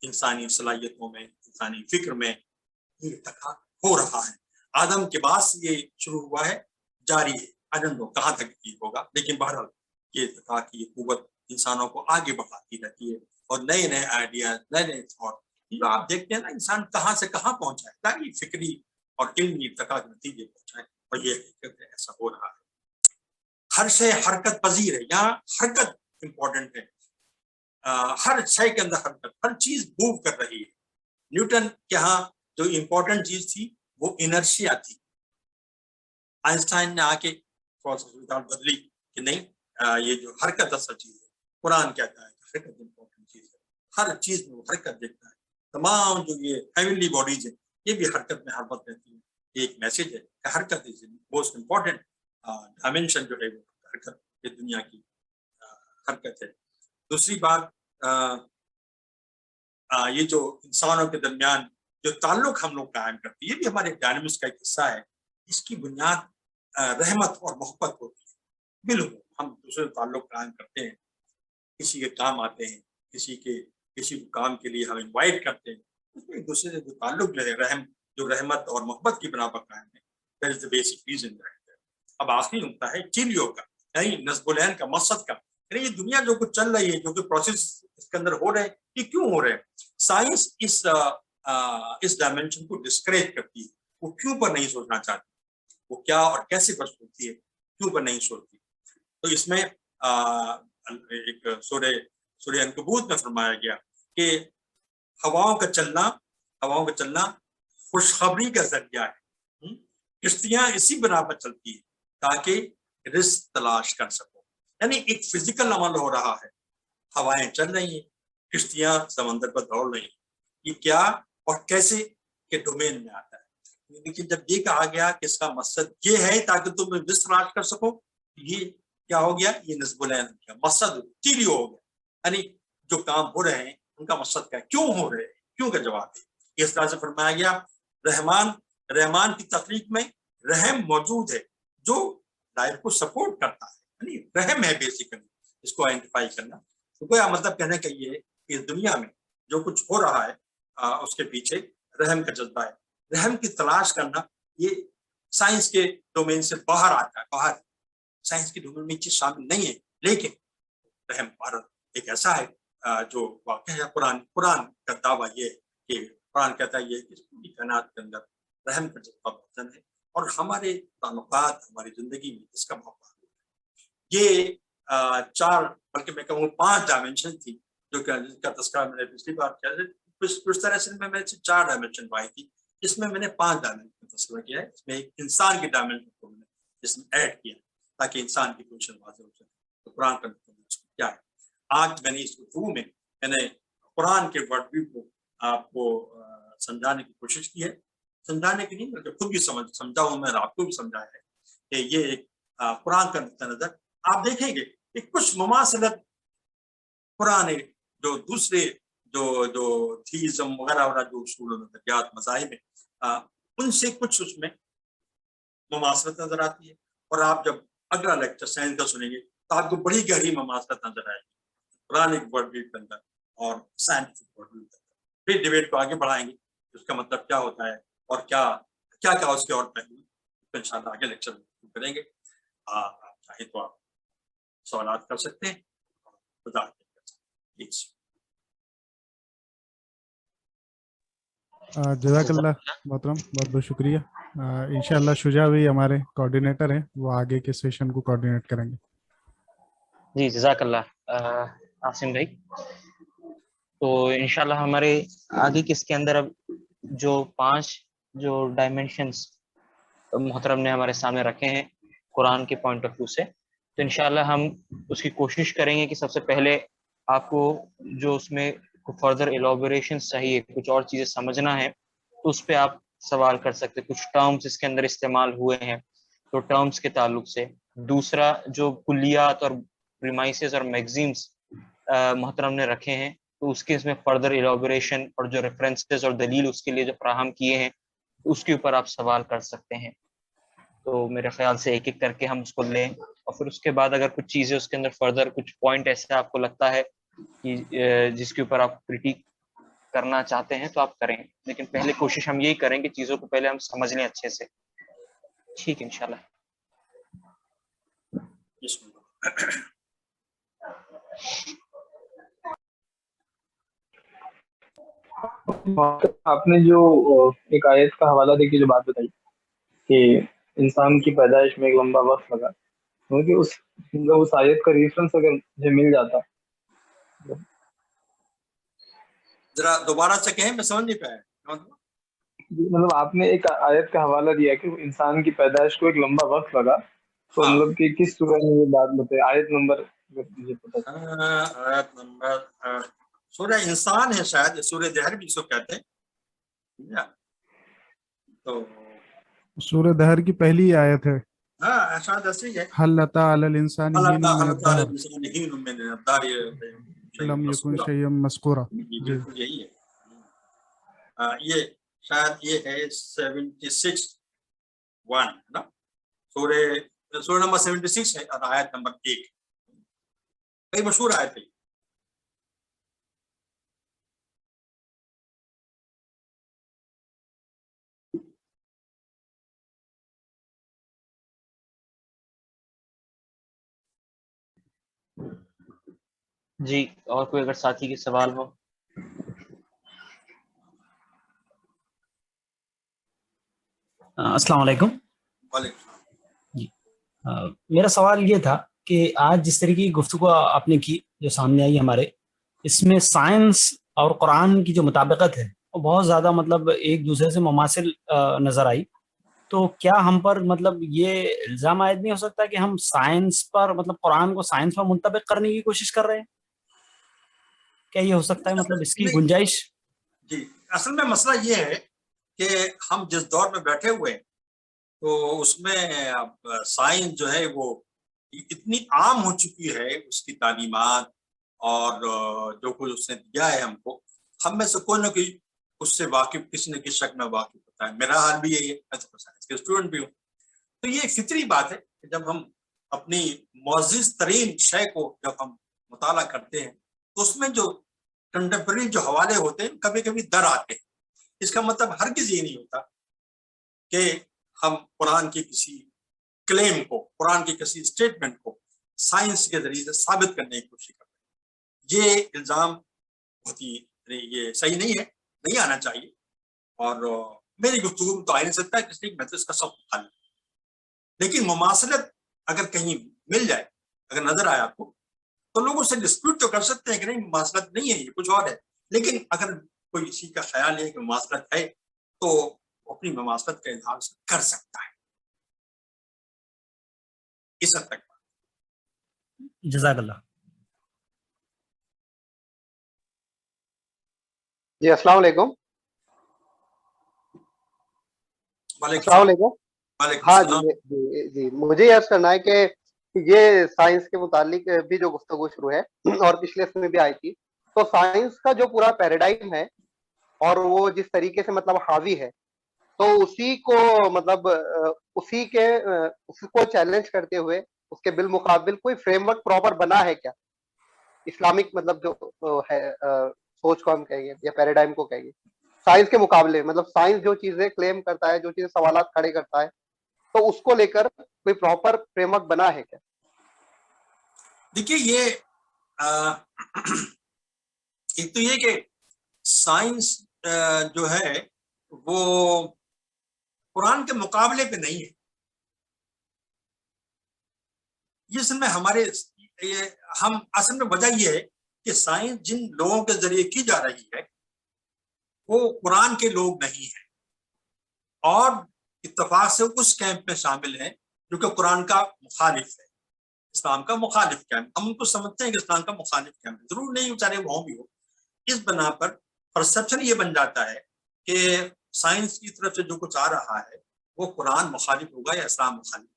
انسانی صلاحیتوں میں, انسانی فکر میں یہ ارتقا ہو رہا ہے. آدم کے بعد سے یہ شروع ہوا ہے, جاری ہے. کہاں تک یہ ہوگا, لیکن بہرحال یہ ارتقا کی یہ قوت انسانوں کو آگے بڑھاتی رہتی ہے اور نئے نئے آئیڈیاز, نئے نئے تھاٹ. جو آپ دیکھتے ہیں نا, انسان کہاں سے کہاں پہنچا ہے, تاکہ فکری اور علمی ارتقا کے نتیجے پہنچا ہے. اور یہ حقیقت ہے, ایسا ہو رہا ہے. ہر شے حرکت پذیر ہے. یہاں حرکت امپورٹنٹ ہے. ہر شے کے اندر حرکت, ہر چیز موو کر رہی ہے. نیوٹن کے ہاں جو امپورٹنٹ چیز تھی وہ انرشیا تھی. آئنسٹائن نے آ کے تھوڑا سا بدلی کہ نہیں, یہ جو حرکت اصل چیز ہے. قرآن کہتا ہے کہ حرکت امپورٹنٹ چیز ہے. ہر چیز میں وہ حرکت دیکھتا ہے. تمام جو یہ ہیونلی باڈیز ہیں یہ بھی حرکت میں ہر وقت رہتی ہیں. ایک میسج ہے کہ حرکت از موسٹ امپورٹنٹ ڈائمینشن جو ہے وہ حرکت یہ دنیا کی حرکت ہے. دوسری بات, یہ جو انسانوں کے درمیان جو تعلق ہم لوگ قائم کرتے ہیں, یہ بھی ہمارے ڈائنامکس کا ایک حصہ ہے. اس کی بنیاد رحمت اور محبت ہوتی ہے. بالکل ہم دوسرے تعلق قائم کرتے ہیں, کسی کے کام آتے ہیں, کسی کام کے لیے ہم انوائٹ کرتے ہیں, اس میں ایک دوسرے سے جو تعلق جو ہے جو رحمت اور محبت کی بنا پر قائم ہے. That is the basic reason right there. اب آخری نقطہ ہے چیلیوں کا, یعنی نصب العین کا, مقصد کا. یعنی یہ دنیا جو کچھ چل رہی ہے, جو کہ پروسیس اس کے اندر ہو رہے ہیں, یہ کیوں ہو رہے ہیں؟ سائنس اس ڈائمینشن کو ڈسکریج کرتی ہے. وہ کیوں پر نہیں سوچنا چاہتی, وہ کیا اور کیسے پر سوچتی ہے, کیوں پر نہیں سوچتی. تو اس میں ایک سورہ عنکبوت میں فرمایا گیا کہ ہواؤں کا چلنا خوشخبری کا ذریعہ ہے. کشتیاں اسی بنا پر چلتی ہیں تاکہ رزق تلاش کر سکو. یعنی ایک فزیکل عمل ہو رہا ہے, ہوائیں چل رہی ہیں, کشتیاں سمندر پر دوڑ رہی ہیں. یہ کیا اور کیسے کے ڈومین میں آتا ہے. لیکن جب یہ کہا گیا کہ اس کا مقصد یہ ہے تاکہ تم رزق تلاش کر سکو, یہ کیا ہو گیا, یہ نصب العین ہو گیا, مقصد چیلیو ہو گیا. یعنی جو کام ہو رہے ہیں ان کا مقصد کیا, کیوں ہو رہے ہیں, کیوں کا جواب ہے. اس طرح سے فرمایا گیا رحمان کی تخلیق میں رحم موجود ہے جو لائف کو سپورٹ کرتا ہے. یعنی رحم ہے بیسیکلی, اس کو آئیڈینٹیفائی کرنا. تو کوئی مطلب کہنے کا یہ ہے کہ اس دنیا میں جو کچھ ہو رہا ہے اس کے پیچھے رحم کا جذبہ ہے. رحم کی تلاش کرنا یہ سائنس کے ڈومین سے باہر آتا ہے. باہر سائنس کے ڈومین میں چیز شامل نہیں ہے, لیکن رحم بھارت ایک ایسا ہے جو واقع ہے. قرآن کا دعویٰ یہ ہے کہ قرآن کہتا ہے یہ کہ پوری کائنات کے اندر رحم کا جذبہ موجود ہے اور ہمارے تعلقات, ہماری زندگی میں اس کا موقع ہے. یہ 4 بلکہ میں کہوں 5 ڈائمینشن تھی جو کہ جس کا تذکرہ میں نے پچھلی بار کیا. اس طرح سے میں 4 ڈائمینشن پائی تھی, اس میں نے 5 ڈائمینشن کا تذکرہ کیا ہے. اس میں ایک انسان کی ڈائمینشن کو میں نے اس میں ایڈ کیا تاکہ انسان کی پوزیشن واضح ہو سکے. تو قرآن کا کیا ہے, آج میں نے اس گفتگو میں نے قرآن کے ورڈ ویو کو آپ کو سمجھانے کی کوشش کی ہے. سمجھانے کی نہیں بلکہ خود بھی سمجھا ہوں میں, آپ کو بھی سمجھایا ہے کہ یہ ایک قرآن کا نقطہ نظر. آپ دیکھیں گے کہ کچھ مماثلت قرآن جو دوسرے جو تھیزم وغیرہ جو اصول و نظریات مذاہب ہیں ان سے کچھ اس میں مماثلت نظر آتی ہے. اور آپ جب اگلا لیکچر سائنس کا سنیں گے تو آپ کو بڑی گہری مماثلت نظر آئے گی قرآنک ورڈ ویو کے اندر اور سائنٹفک ورڈ ویو کے اندر. پھر ڈیبیٹ کو آگے بڑھائیں گے اس کا مطلب کیا ہوتا ہے اور کیا کیا کیا اس کے اور پہلو ان شاء اللہ آگے لیکچر کریں گے. آپ چاہے تو آپ سوالات کر سکتے ہیں. خدا حافظ. جزاک اللہ محترم, بہت بہت شکریہ. انشاءاللہ شجاع بھی ہمارے کوآرڈینیٹر ہیں, وہ آگے کے سیشن کو کوآرڈینیٹ کریں گے. جی جزاک اللہ عاصم بھائی. تو انشاءاللہ ہمارے آگے کے اس کے اندر اب جو 5 جو ڈائمینشنز محترم نے ہمارے سامنے رکھے ہیں قرآن کے پوائنٹ آف ویو سے, تو انشاءاللہ ہم اس کی کوشش کریں گے کہ سب سے پہلے آپ کو جو اس میں فردر ایلابوریشنز چاہیے, کچھ اور چیزیں سمجھنا ہے, تو اس پہ آپ سوال کر سکتے. کچھ ٹرمز اس کے اندر استعمال ہوئے ہیں تو ٹرمز کے تعلق سے. دوسرا جو کلیات اور پریمائسز اور میگزیمز محترم نے رکھے ہیں, تو اس کے اس میں فردر ایلابوریشن اور جو ریفرنسز اور دلیل اس کے لیے جو فراہم کیے ہیں اس کے اوپر آپ سوال کر سکتے ہیں. تو میرے خیال سے ایک ایک کر کے ہم اس کو لیں, اور پھر اس کے بعد اگر کچھ چیزیں اس کے اندر فردر کچھ پوائنٹ ایسے آپ کو لگتا ہے کہ جس کے اوپر آپ کرٹیک کرنا چاہتے ہیں تو آپ کریں, لیکن پہلے کوشش ہم یہی کریں کہ چیزوں کو پہلے ہم سمجھ لیں اچھے سے. ٹھیک ہے انشاءاللہ. آپ نے جو ایک آیت کا حوالہ دے کے جو بات بتائی کہ انسان کی پیدائش میں ایک لمبا وقت لگا, کیونکہ اس آیت کا ریفرنس اگر مجھے مل جاتا. ذرا دوبارہ سے کہیں, میں سمجھ نہیں پایا. مطلب آپ نے ایک آیت کا حوالہ دیا کہ انسان کی پیدائش کو ایک لمبا وقت لگا, تو مطلب کہ کس سورہ میں یہ بات بتائی, آیت نمبر مجھے پتہ. آیت نمبر سورہ انسان ہے شاید, سورہ دہر بھی اس کو کہتے ہیں. تو سورہ دہر کی پہلی آیت ہے. ہاں شاید ایسی ہے. هل أتى على الإنسان حين من الدهر لم يكن شيئا مذكورا. بالکل یہی ہے. یہ شاید یہ ہے 76 نا, سورہ نمبر 76 ہے, آیت نمبر 1. کئی مشہور آیت ہے. جی, اور کوئی اگر ساتھی کے سوال ہو. السلام علیکم. وعلیکم السلام. جی میرا سوال یہ تھا کہ آج جس طریقے کی گفتگو آپ نے کی جو سامنے آئی ہمارے, اس میں سائنس اور قرآن کی جو مطابقت ہے وہ بہت زیادہ مطلب ایک دوسرے سے مماثل نظر آئی. تو کیا ہم پر مطلب یہ الزام عائد نہیں ہو سکتا کہ ہم سائنس پر مطلب قرآن کو سائنس پر منطبق کرنے کی کوشش کر رہے ہیں؟ کیا یہ ہو سکتا ہے, مطلب اس کی گنجائش؟ جی, اصل میں مسئلہ یہ ہے کہ ہم جس دور میں بیٹھے ہوئے ہیں تو اس میں اب سائنس جو ہے وہ اتنی عام ہو چکی ہے, اس کی تعلیمات اور جو کچھ اس نے دیا ہے ہم کو, ہم میں سے کوئی نہ کوئی اس سے واقف, کسی نہ کسی شک میں واقف ہوتا ہے. میرا حال بھی یہی ہے, میں تو سائنس کے اسٹوڈنٹ بھی ہوں. تو یہ فطری بات ہے کہ جب ہم اپنی معزز ترین شے کو جب ہم مطالعہ کرتے ہیں تو اس میں جو کنٹمپرری جو حوالے ہوتے ہیں کبھی کبھی در آتے ہیں. اس کا مطلب ہرگز یہ نہیں ہوتا کہ ہم قرآن کی کسی کلیم کو, قرآن کی کسی اسٹیٹمنٹ کو سائنس کے ذریعے سے ثابت کرنے کی کوشش کرتے ہیں. یہ الزام بہت ہی یہ صحیح نہیں ہے, نہیں آنا چاہیے. اور میری گفتگو میں تو آ نہیں سکتا ہے, اس لیے میں تو اس کا سب حل. لیکن مماثلت اگر کہیں مل جائے, اگر نظر آئے آپ کو, تو لوگ اس سے ڈسپیوٹ تو کر سکتے ہیں کہ نہیں مماثلت نہیں ہے, یہ کچھ اور ہے. لیکن اگر کوئی اسی کا خیال ہے کہ مماثلت ہے تو اپنی مماثلت کا اظہار کر سکتا ہے. اس حد تک. جزاک اللہ. جی السلام علیکم. السلام علیکم. ہاں جی مجھے یہ عرض کرنا ہے کہ یہ سائنس کے متعلق بھی جو گفتگو شروع ہے اور پچھلے اس میں بھی آئی تھی, تو سائنس کا جو پورا پیراڈائم ہے اور وہ جس طریقے سے مطلب حاوی ہے, تو اسی کو مطلب اس کو چیلنج کرتے ہوئے اس کے بالمقابل کوئی فریم ورک پراپر بنا ہے کیا اسلامک مطلب جو ہے سوچ کو ہم کہیں گے یا پیراڈائم کو کہیں گے سائنس کے مقابلے مطلب سائنس جو چیزیں کلیم کرتا ہے جو چیزیں سوالات کھڑے کرتا ہے تو اس کو لے کر کوئی پراپر فریم ورک بنا ہے کیا؟ دیکھیے یہ ایک تو یہ کہ سائنس جو ہے وہ قرآن کے مقابلے پہ نہیں ہے. یہ اصل میں ہمارے ہم اصل میں وجہ یہ ہے کہ سائنس جن لوگوں کے ذریعے کی جا رہی ہے وہ قرآن کے لوگ نہیں ہیں اور اتفاق سے اس کیمپ میں شامل ہیں جو کہ قرآن کا مخالف ہے, اسلام کا مخالف کیمپ. ہم ان کو سمجھتے ہیں کہ اسلام کا مخالف کیمپ, ضرور نہیں چاہے وہ بھی ہو. اس بنا پر پرسپشن یہ بن جاتا ہے کہ سائنس کی طرف سے جو کچھ آ رہا ہے وہ قرآن مخالف ہوگا یا اسلام مخالف ہوگا.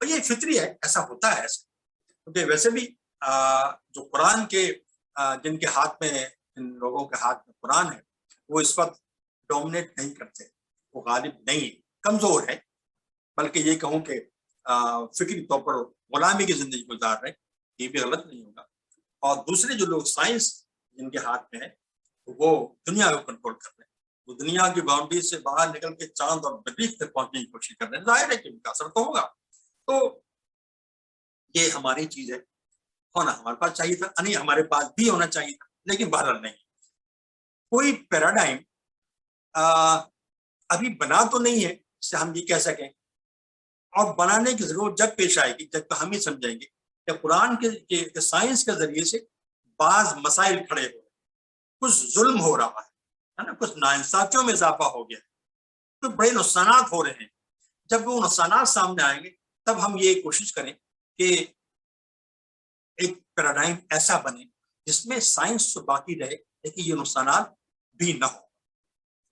اور یہ فطری ہے, ایسا ہوتا ہے ایسا, کیونکہ ویسے بھی جو قرآن کے جن کے ہاتھ میں, جن لوگوں کے ہاتھ میں قرآن ہے وہ اس وقت ڈومینیٹ نہیں کرتے, وہ غالب نہیں, کمزور ہے, بلکہ یہ کہوں کہ فکری طور پر غلامی کی زندگی گزار رہے, یہ بھی غلط نہیں ہوگا. اور دوسرے جو لوگ سائنس جن کے ہاتھ میں ہے وہ دنیا کو کنٹرول کر رہے ہیں, وہ دنیا کی باؤنڈری سے باہر نکل کے چاند اور مریخ تک پہنچنے کی کوشش کر رہے ہیں. ظاہر ہے کہ ان کا اثر تو ہوگا. تو یہ ہماری چیز ہے, ہونا ہمارے پاس چاہیے تھا, نہیں ہمارے پاس بھی ہونا چاہیے تھا, لیکن بہرحال نہیں. کوئی پیراڈائم ابھی بنا تو نہیں ہے جسے ہم یہ کہہ سکیں, اور بنانے کی ضرورت جب پیش آئے گی جب ہم ہی سمجھیں گے کہ قرآن کے سائنس کے ذریعے سے بعض مسائل کھڑے ہو رہے ہیں, کچھ ظلم ہو رہا ہے نا, کچھ ناانصافیوں میں اضافہ ہو گیا ہے, کچھ بڑے نقصانات ہو رہے ہیں. جب وہ نقصانات سامنے آئیں گے تب ہم یہ کوشش کریں کہ ایک پیراڈائم ایسا بنے جس میں سائنس تو باقی رہے لیکن یہ نقصانات بھی نہ ہو.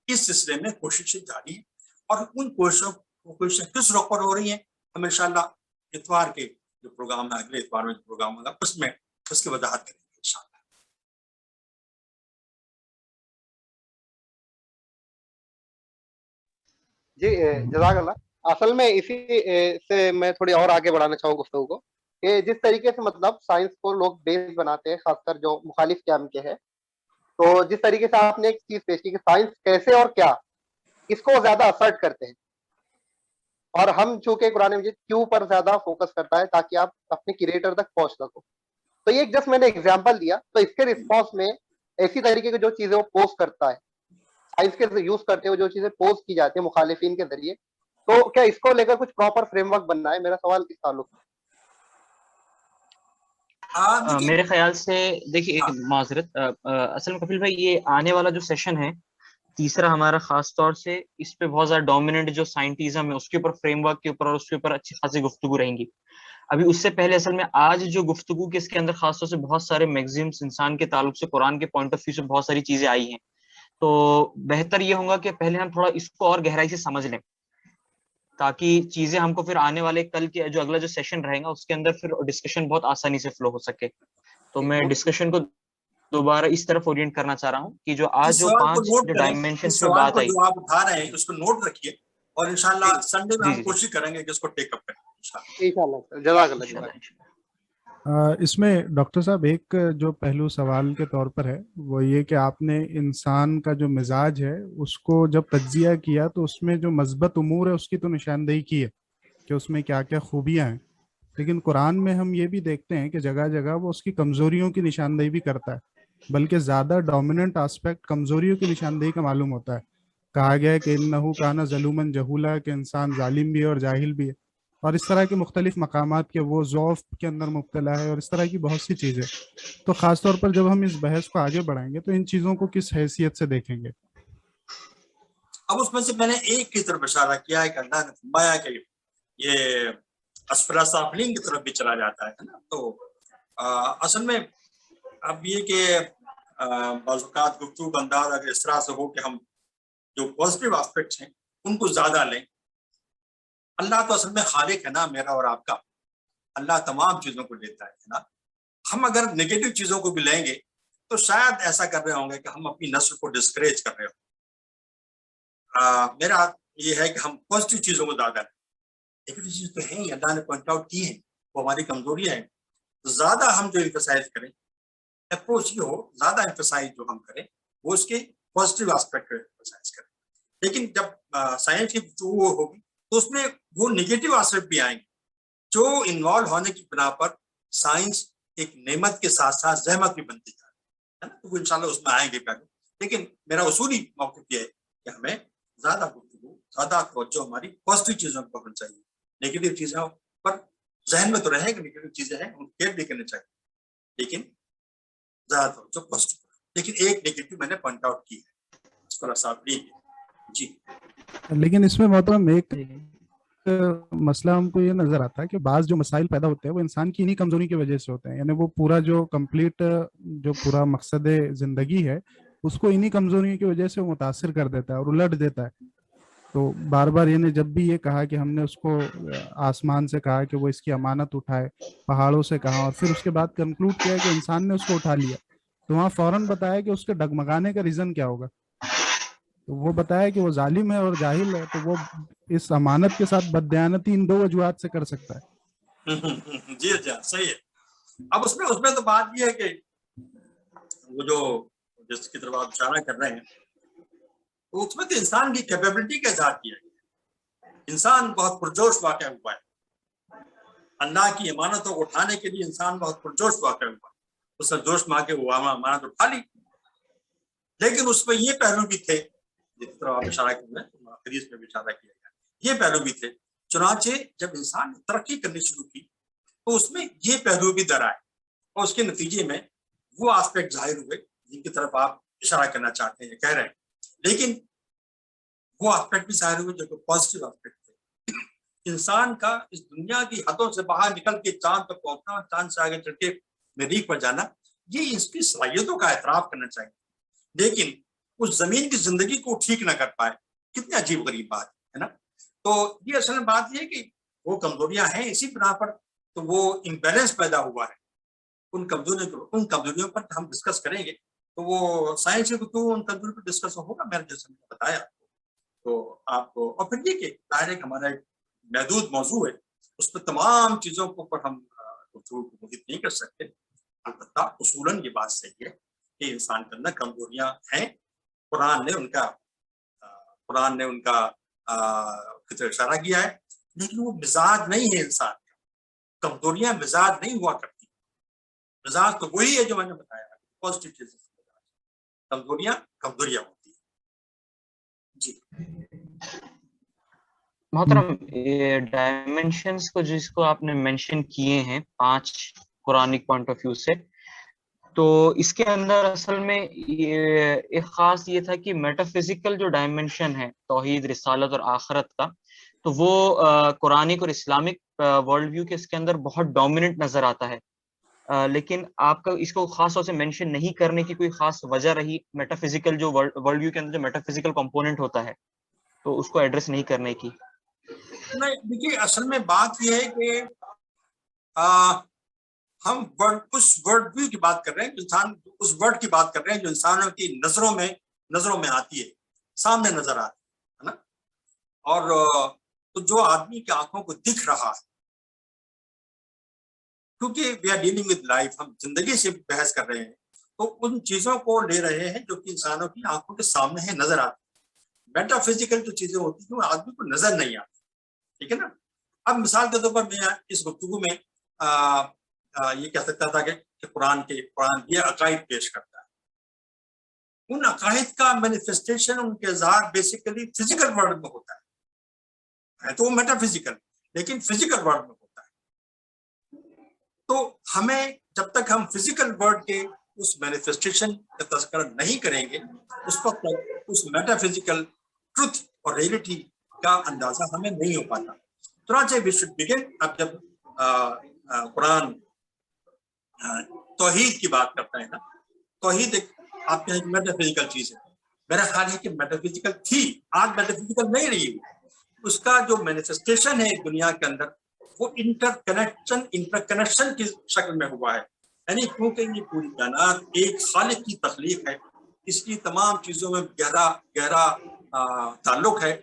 اس سلسلے میں کوششیں جاری ہیں اور ان کوششیں کس رخ پر ہو رہی ہیں ہم انشاءاللہ اتوار کے جو پروگرام ہے, اگلے اتوار میں جو پروگرام ہوگا اس میں اس کی وضاحت کریں گے انشاءاللہ. جی جزاک اللہ. اصل میں اسی سے میں تھوڑی اور آگے بڑھانا چاہوں گفتگو کو کہ جس طریقے سے مطلب سائنس کو لوگ بیس بناتے ہیں خاص کر جو مخالف کیمپ کے ہے, تو جس طریقے سے آپ نے ایک چیز پیش کی کہ سائنس کیسے اور کیا اس کو زیادہ اسرٹ کرتے ہیں, اور ہم چونکہ قرآن مجید کیوں پر زیادہ فوکس کرتا ہے تاکہ آپ اپنے کریٹر تک پہنچ سکو. تو یہ جسٹ میں نے ایگزامپل دیا, تو اس کے رسپانس میں ایسی طریقے کی جو چیزیں وہ پوسٹ کرتا ہے سائنس کے یوز کرتے ہوئے جو چیزیں پوسٹ کی جاتی ہیں مخالفین کے ذریعے, تو کیا اس کو لے کر کچھ پراپر فریم ورک بننا ہے؟ میرا سوال اس تعلق ہے. میرے خیال سے دیکھیے معذرت, اصل میں کپل بھائی یہ آنے والا جو سیشن ہے تیسرا ہمارا خاص طور سے اس پہ بہت زیادہ ڈومیننٹ جو سائنٹزم ہے اس کے اوپر فریم ورک کے اوپر اور اس کے اوپر اچھی خاصی گفتگو رہیں گی. ابھی اس سے پہلے اصل میں آج جو گفتگو کے اس کے اندر خاص طور سے بہت سارے میگزینس انسان کے تعلق سے قرآن کے پوائنٹ آف ویو سے بہت ساری چیزیں آئی ہیں, تو بہتر یہ ہوگا کہ پہلے ہم تھوڑا اس کو اور گہرائی سے سمجھ لیں تاکہ چیزیں ہم کو پھر آنے والے کل کے جو اگلا جو سیشن رہے گا اس کے اندر پھر ڈسکشن بہت آسانی سے فلو ہو سکے. تو میں ڈسکشن کو دوبارہ اس طرف اورینٹ کرنا چاہ رہا ہوں کہ جو آج جو 5 جو ڈائمینشنز پہ بات آئی, جو آپ اٹھا رہے ہیں اس کو نوٹ رکھیے اور انشاءاللہ سنڈے میں ہم کوشش کریں گے کہ اس کو ٹیک اپ کریں انشاءاللہ. جزاک اللہ. اس میں ڈاکٹر صاحب ایک جو پہلو سوال کے طور پر ہے وہ یہ کہ آپ نے انسان کا جو مزاج ہے اس کو جب تجزیہ کیا تو اس میں جو مثبت امور ہے اس کی تو نشاندہی کی ہے کہ اس میں کیا کیا خوبیاں ہیں, لیکن قرآن میں ہم یہ بھی دیکھتے ہیں کہ جگہ جگہ وہ اس کی کمزوریوں کی نشاندہی بھی کرتا ہے, بلکہ زیادہ ڈومیننٹ آسپیکٹ کمزوریوں کی نشاندہی کا معلوم ہوتا ہے. کہا گیا ہے کہ انہو کانا ظلومن جہولا, کہ انسان ظالم بھی ہے اور جاہل بھی ہے, اور اس طرح کے مختلف مقامات کے وہ ضعف کے اندر مبتلا ہے اور اس طرح کی بہت سی چیزیں. تو خاص طور پر جب ہم اس بحث کو آگے بڑھائیں گے تو ان چیزوں کو کس حیثیت سے دیکھیں گے؟ اب اس میں سے میں نے ایک کی طرف اشارہ کیا ہے کہ اللہ نے فرمایا کہ یہ اسفل سافلین کی طرف بھی چلا جاتا ہے نا. تو اصل میں اب یہ کہ بعض اوقات گفتگو کا انداز اگر اس طرح سے ہو کہ ہم جو پازیٹیو آسپیکٹس ہیں ان کو زیادہ لیں. اللہ تو اصل میں خالق ہے نا میرا اور آپ کا, اللہ تمام چیزوں کو لیتا ہے نا. ہم اگر نگیٹو چیزوں کو بھی لیں گے تو شاید ایسا کر رہے ہوں گے کہ ہم اپنی نسل کو ڈسکریج کر رہے ہوں. میرا یہ ہے کہ ہم پازیٹیو چیزوں کو زیادہ لیں. نگیٹو چیز تو ہیں اللہ نے پوائنٹ آؤٹ کی ہیں وہ ہماری کمزوریاں ہیں. زیادہ ہم جو ایمفسائز کریں, اپروچ یہ ہو زیادہ ایمفسائز جو ہم کریں وہ اس کے پازیٹیو آسپیکٹ کو ایمفسائز کریں. لیکن جب سائنس کی گفتگو ہوگی تو اس میں وہ نگیٹو آسپیکٹ بھی آئیں گے جو انوالو ہونے کی بنا پر سائنس ایک نعمت کے ساتھ ساتھ زحمت بھی بنتی جائے ہے نا. تو وہ انشاءاللہ اس میں آئیں گے پہلے. لیکن میرا اصولی موقف یہ ہے کہ ہمیں زیادہ گفتگو, زیادہ توجہ ہماری پازیٹیو چیزوں پر ہونا چاہیے. نگیٹو چیزوں پر ذہن میں تو رہے کہ نگیٹو چیزیں ہیں, ان کیئر بھی کرنے چاہیے, لیکن زیادہ توجہ پازیٹیو. لیکن ایک نگیٹو میں نے پوائنٹ آؤٹ کی ہے, اس پر صاحب جی. لیکن اس میں محترم ایک مسئلہ ہم کو یہ نظر آتا ہے کہ بعض جو مسائل پیدا ہوتے ہیں وہ انسان کی انہی کمزوری کی وجہ سے ہوتے ہیں. یعنی وہ پورا جو کمپلیٹ جو پورا مقصد زندگی ہے اس کو انہی کمزوریوں کی وجہ سے وہ متاثر کر دیتا ہے اور الٹ دیتا ہے. تو بار بار یعنی جب بھی یہ کہا کہ ہم نے اس کو آسمان سے کہا کہ وہ اس کی امانت اٹھائے, پہاڑوں سے کہا, اور پھر اس کے بعد کنکلوڈ کیا کہ انسان نے اس کو اٹھا لیا, تو وہاں فوراً بتایا کہ اس کے ڈگمگانے کا ریزن کیا ہوگا. تو وہ بتایا کہ وہ ظالم ہے اور جاہل ہے, تو وہ اس امانت کے ساتھ بددیانتی ان دو وجوہات سے کر سکتا ہے. جی اچھا صحیح ہے. اب اس میں تو بات یہ ہے کہ وہ جو جس کی طرف آپ اشارہ کر رہے ہیں تو اس میں تو انسان کی کیپیبلٹی کا اظہار کیا ہے. انسان بہت پرجوش واقع ہوا ہے, اللہ کی امانتوں کو اٹھانے کے لیے انسان بہت پرجوش واقع ہوا ہے. اس نے جوش میں آ کے وہ امانت اٹھا لی. لیکن اس میں یہ پہلو بھی تھے جس طرح آپ اشارہ کر رہے ہیں, حدیث میں بھی اشارہ کیا گیا, یہ پہلو بھی تھے. چنانچہ جب انسان نے ترقی کرنی شروع کی تو اس میں یہ پہلو بھی در آئے اور اس کے نتیجے میں وہ آسپیکٹ ظاہر ہوئے جن کی طرف آپ اشارہ کرنا چاہتے ہیں, کہہ رہے ہیں. لیکن وہ آسپیکٹ بھی ظاہر ہوئے جو کہ پازیٹیو آسپیکٹ تھے. انسان کا اس دنیا کی حدوں سے باہر نکل کے چاند تک پہنچنا, چاند سے آگے چل کے مریخ پر جانا, یہ اس کی صلاحیتوں کا اعتراف کرنا چاہیے. لیکن اس زمین کی زندگی کو ٹھیک نہ کر پائے, کتنی عجیب غریب بات ہے نا. تو یہ اصل میں بات یہ ہے کہ وہ کمزوریاں ہیں اسی بنا پر تو وہ امبیلنس پیدا ہوا ہے. ان کمزوریوں پر ہم ڈسکس کریں گے تو وہ سائنس کے تو ان کمزوریوں پر ڈسکس ہوگا, میں نے جیسے بتایا. تو آپ کو اور پھر یہ کہ ڈائریکٹ ہمارا ایک محدود موضوع ہے, اس پہ تمام چیزوں کو پر ہم محیط نہیں کر سکتے. البتہ اصولاً یہ بات صحیح ہے کہ انسان کے اندر کمزوریاں ہیں. قرآن نے ان کا اشارہ کیا ہے, لیکن وہ مزاج نہیں ہے انسان کا. کمزوریاں مزاج نہیں ہوا کرتی. مزاج تو وہی ہے جو میں نے بتایا, پازیٹیو چیزیں. کمزوریاں ہوتی ہیں. جی محترم, یہ ڈائمینشنز کو جس کو آپ نے مینشن کیے ہیں 5 قرآنک پوائنٹ آف ویو سے, تو اس کے اندر اصل میں ایک خاص یہ تھا کہ میٹا فزیکل جو ڈائمینشن ہے توحید, رسالت اور آخرت کا, تو وہ قرآنک اور اسلامک ورلڈ ویو کے اس کے اندر بہت ڈومیننٹ نظر آتا ہے. لیکن آپ کا اس کو خاص طور سے مینشن نہیں کرنے کی کوئی خاص وجہ رہی؟ میٹا فزیکل جو ورلڈ ویو کے اندر جو میٹا فزیکل کمپوننٹ ہوتا ہے تو اس کو ایڈریس نہیں کرنے کی؟ نہیں, دیکھیے اصل میں بات یہ ہے کہ ہم اس ورڈ ویو کی بات کر رہے ہیں, انسان اس ورڈ کی بات کر رہے ہیں جو انسانوں کی نظروں میں آتی ہے, سامنے نظر آتی ہے نا. اور تو جو آدمی کی آنکھوں کو دکھ رہا ہے, کیونکہ we are dealing with life, ہم زندگی سے بحث کر رہے ہیں, تو ان چیزوں کو لے رہے ہیں جو کہ انسانوں کی آنکھوں کے سامنے ہے, نظر آتی. میٹا فزیکل جو چیزیں ہوتی ہیں وہ آدمی کو نظر نہیں آتی, ٹھیک ہے نا. اب مثال کے طور پر میں اس گفتگو میں یہ کہہ سکتا تھا کہ قرآن یہ عقائد پیش کرتا ہے. ان عقائد کا مینیفیسٹیشن, ان کے اظہار بیسیکلی فزیکل ورلڈ میں ہوتا ہے تو وہ میٹا فزیکل, لیکن فزیکل ورلڈ میں ہوتا ہے. تو ہمیں جب تک ہم فزیکل ورلڈ کے اس مینیفیسٹیشن کا تذکرہ نہیں کریں گے, اس وقت تک اس میٹا فزیکل ٹروتھ اور ریئلٹی کا اندازہ ہمیں نہیں ہو پاتا. چنانچہ وی شوڈ بگن. اب جب قرآن توحید کی بات کرتا ہے نا, توحید ایک آپ کے میٹا فزیکل چیز ہے. میرا خیال ہے کہ میٹا فزیکل تھی, آج میٹا فزیکل نہیں رہی. اس کا جو مینیفیسٹیشن ہے دنیا کے اندر وہ انٹر کنیکشن کی شکل میں ہوا ہے. یعنی کیونکہ یہ پوری کائنات ایک خالق کی تخلیق ہے, اس کی تمام چیزوں میں گہرا تعلق ہے,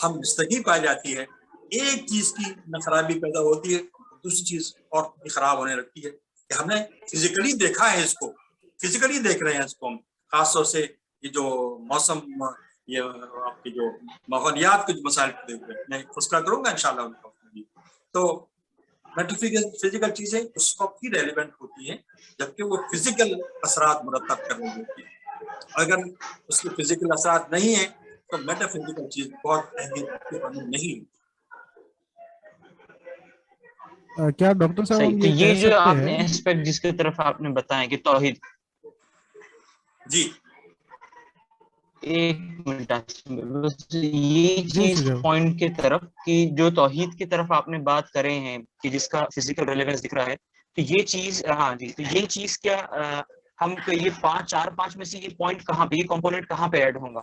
ہم مستقی پائی جاتی ہے. ایک چیز کی نہ خرابی پیدا ہوتی ہے, دوسری چیز اور بھی خراب ہونے لگتی ہے کہ ہم نے فزیکلی دیکھا ہے، اس کو فزیکلی دیکھ رہے ہیں اس کو ہم، خاص طور سے یہ جو موسم، یہ آپ کے جو ماحولیات کے جو مسائل دیکھ رہے ہیں، میں تذکرہ کروں گا انشاءاللہ ان کا. تو فزیکل چیزیں اس وقت ہی ریلیونٹ ہوتی ہیں جبکہ وہ فزیکل اثرات مرتب کرنے ہوتی ہیں. اگر اس کے فزیکل اثرات نہیں ہیں تو میٹا فزیکل چیز بہت اہمیت نہیں. کیا ڈاکٹر صاحب ہم تو یہ یہ کہہ جو سکتے آپ ہیں؟ نے ایسپیکٹ جس کی طرف آپ نے بتایا کہ توحید، جی ایک منٹ یہ جی چیز سجاو. پوائنٹ کی طرف کہ جو توحید کی طرف آپ نے بات کرے ہیں کہ جس کا فزیکل ریلیونس دکھ رہا ہے، تو یہ چیز، ہاں جی، تو یہ چیز کیا ہم یہ چار پانچ میں سے یہ پوائنٹ کہاں پہ، یہ کمپوننٹ کہاں پہ ایڈ ہوگا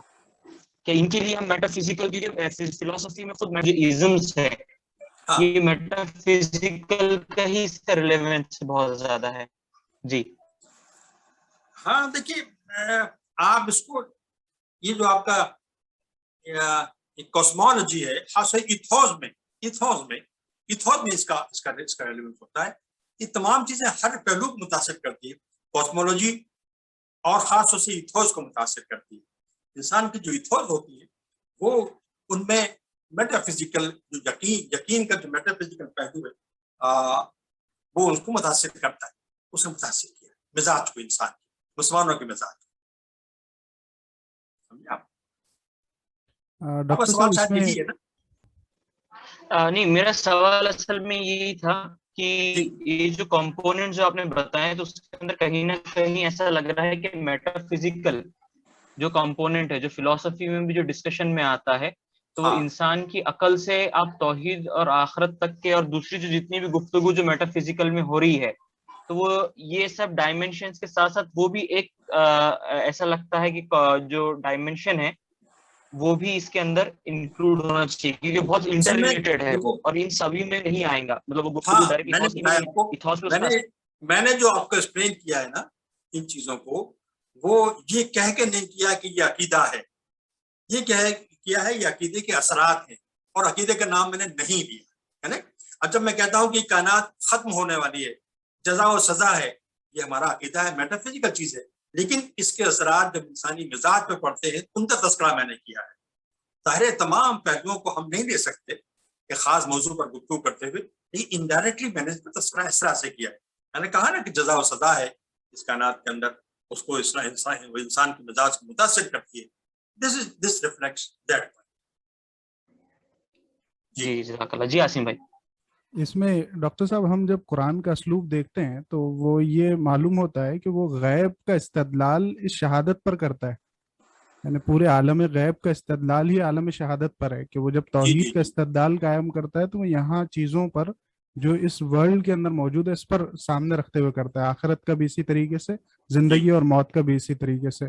کہ ان کے لیے ہم میٹا فزیکل کی فلسفی میں خود ایزمز ہے، یہ میٹا فزیکل کا ہی اس کا ریلیونس بہت زیادہ ہے. جی ہاں دیکھیے، آپ اس کو، یہ جو آپ کا کاسمولوجی ہے، خاص ایتھوس میں اس کا ریلیونس ہوتا ہے. یہ تمام چیزیں ہر پہلو کو متاثر کرتی ہے، کاسمولوجی اور خاص طور سے ایتھوس کو متاثر کرتی ہے. انسان کی جو ایتھوس ہوتی ہے وہ ان میں میٹا فزیکل جو یقین کا جو میٹا فزیکل پہلو ہے وہ ان کو متاثر کرتا ہے، اسے متاثر کیا مزاج کو، انسان کے مسلمانوں کے مزاج. ڈاکٹر سوال صاحب اس شاید میں یہی ہے نا؟ نہیں، میرا سوال اصل میں یہی تھا کہ یہ جو کمپوننٹ جو آپ نے بتائے تو اس کے اندر کہیں نہ کہیں ایسا لگ رہا ہے کہ میٹا فزیکل جو کمپوننٹ ہے، جو فلسفی میں بھی جو ڈسکشن میں آتا ہے، تو انسان کی عقل سے آپ توحید اور آخرت تک کے اور دوسری جو جتنی بھی گفتگو جو میٹا فزیکل میں ہو رہی ہے، تو وہ یہ سب ڈائمینشنز کے ساتھ ساتھ وہ بھی ایک ایسا لگتا ہے کہ جو ڈائمینشن ہے وہ بھی اس کے اندر انکلوڈ ہونا چاہیے کیونکہ بہت انٹر ریلیٹڈ ہے وہ، اور ان سبھی میں نہیں آئے گا. مطلب وہ گفتگو میں نے جو آپ کو ایکسپلین کیا ہے نا ان چیزوں کو، وہ یہ کہہ کے نہیں کیا کہ یہ عقیدہ ہے، یہ کیا ہے یہ عقیدے کے اثرات ہیں، اور عقیدے کا نام میں نے نہیں دیا ہے نا. اب جب میں کہتا ہوں کہ کائنات ختم ہونے والی ہے، جزا و سزا ہے، یہ ہمارا عقیدہ ہے، میٹا فزیکل چیز ہے، لیکن اس کے اثرات جب انسانی مزاج پہ پڑتے ہیں ان کا تذکرہ میں نے کیا ہے. ظاہر تمام پہلوؤں کو ہم نہیں لے سکتے کہ خاص موضوع پر گفتگو کرتے ہوئے، لیکن انڈائریکٹلی میں نے اس کا تذکرہ اس طرح سے کیا ہے. میں نے کہا نا کہ جزا و سزا ہے اس کائنات کے اندر، اس کو انسان کے مزاج کو متاثر کرتی ہے. This reflects that. جی جزاک اللہ. جی عاصم بھائی، اس میں ڈاکٹر صاحب ہم جب قرآن کا اسلوب دیکھتے ہیں تو وہ یہ معلوم ہوتا ہے کہ وہ غیب کا استدلال اس شہادت پر کرتا ہے، یعنی پورے عالم غیب کا استدلال ہی عالم شہادت پر ہے، کہ وہ جب توحید کا استدلال قائم کرتا ہے تو وہ یہاں چیزوں پر جو اس ورلڈ کے اندر موجود ہے اس پر سامنے رکھتے ہوئے کرتا ہے، آخرت کا بھی اسی طریقے سے، زندگی اور موت کا بھی اسی طریقے سے.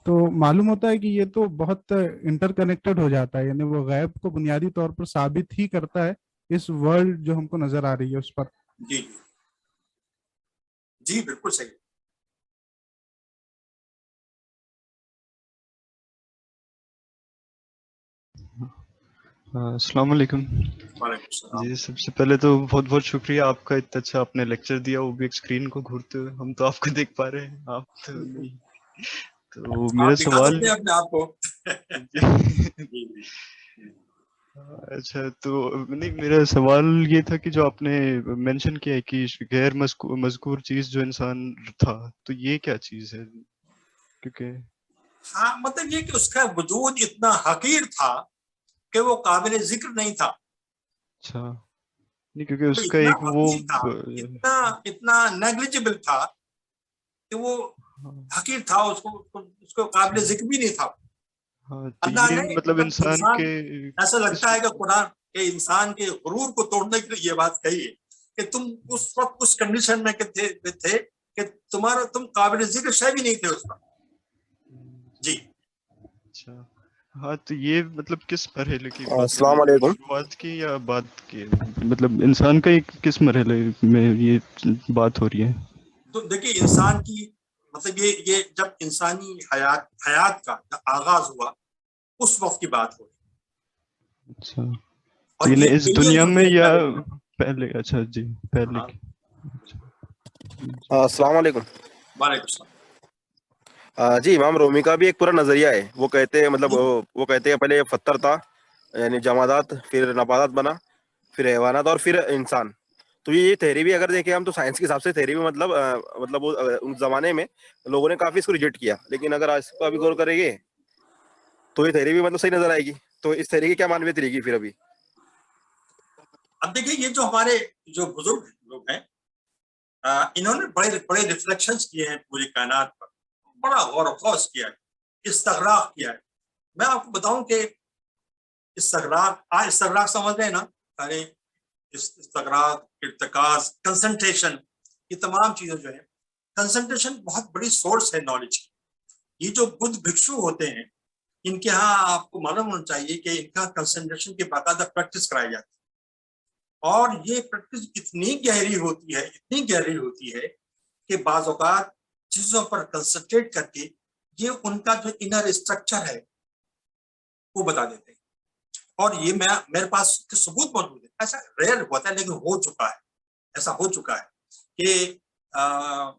تو معلوم ہوتا ہے کہ یہ تو بہت انٹر کنیکٹڈ ہو جاتا ہے، یعنی وہ غیب کو بنیادی طور پر ثابت ہی کرتا ہے اس ورلڈ جو ہم کو نظر آ رہی ہے اس پر. جی جی بالکل صحیح. السلام علیکم. جی سب سے پہلے تو بہت بہت شکریہ آپ کا، اتنا اچھا آپ نے لیکچر دیا، وہ بھی ایک اسکرین کو گھورتے ہوئے. ہم تو آپ کو دیکھ پا رہے ہیں، آپ تو نہیں. تو میرا سوال اچھا، تو نہیں، میرا سوال یہ تھا کہ جو آپ نے مینشن کیا ہے کہ غیر مذکور چیز جو انسان تھا، تو یہ کیا چیز ہے؟ کیونکہ ہاں مطلب یہ کہ اس کا وجود اتنا حقیر تھا کہ وہ قابل ذکر نہیں تھا. اچھا، نہیں کیونکہ اس کا ایک وہ اتنا نیگلیجبل تھا کہ وہ حقیر تھا، اس کو قابل ذکر بھی نہیں تھا. اللہ نے مطلب انسان کے ایسا لگتا ہے کہ قرآن کے انسان کے غرور کو توڑنے کے لیے یہ بات کہی ہے کہ تم اس وقت اس کنڈیشن میں تھے کہ تم قابل ذکر شے بھی نہیں تھے اس وقت. جی اچھا، ہاں تو یہ مطلب کس مرحلے کی السلام علیکم بات کی یا بات کی، مطلب انسان کا کس مرحلے میں یہ بات ہو رہی ہے؟ تو دیکھیے انسان کی مطلب یہ جب انسانی حیات کا آغاز ہوا اس وقت کی بات ہو رہی. اچھا، اس دنیا میں یا پہلے اچھا جی پہلے السلام علیکم. وعلیکم السلام. جی امام رومی کا بھی ایک پورا نظریہ ہے. وہ کہتے ہیں مطلب وہ کہتے ہیں پہلے پتھر تھا یعنی جمادات، پھر نباتات بنا، پھر حیوانات اور پھر انسان. تو یہ تھیری بھی اگر دیکھیں ہم تو سائنس کے حساب سے تھیری بھی مطلب اس زمانے میں لوگوں نے کافی اس کو ریجیکٹ کیا، لیکن اگر آج کو ابھی غور کریں گے تو یہ تھیری بھی مطلب صحیح نظر آئے گی. تو اس تھیری کی کیا معنویت رہے گی پھر ابھی؟ اب دیکھیے یہ جو ہمارے جو بزرگ لوگ ہیں انہوں نے بڑے بڑے ریفلیکشنز کیے ہیں پوری کائنات پر، بڑا غور و خوض کیا ہے، استغراق کیا ہے. میں آپ کو بتاؤں کہ استغراق سمجھ رہے ہیں نا، ارے استغراق، ارتکاز، کنسنٹریشن، یہ تمام چیزیں جو ہیں، کنسنٹریشن بہت بڑی سورس ہے نالج کی. یہ جو بدھ بھکشو ہوتے ہیں ان کے ہاں آپ کو معلوم ہونا چاہیے کہ ان کا کنسنٹریشن کی باقاعدہ پریکٹس کرائی جاتی ہے، اور یہ پریکٹس اتنی گہری ہوتی ہے کہ بعض اوقات چیزوں پر کنسنٹریٹ کر کے یہ ان کا جو انر اسٹرکچر ہے وہ بتا دیتے ہیں. اور یہ میرے پاس ثبوت موجود ہے. ایسا ریئر ہوتا ہے لیکن ہو چکا ہے، ایسا ہو چکا ہے کہ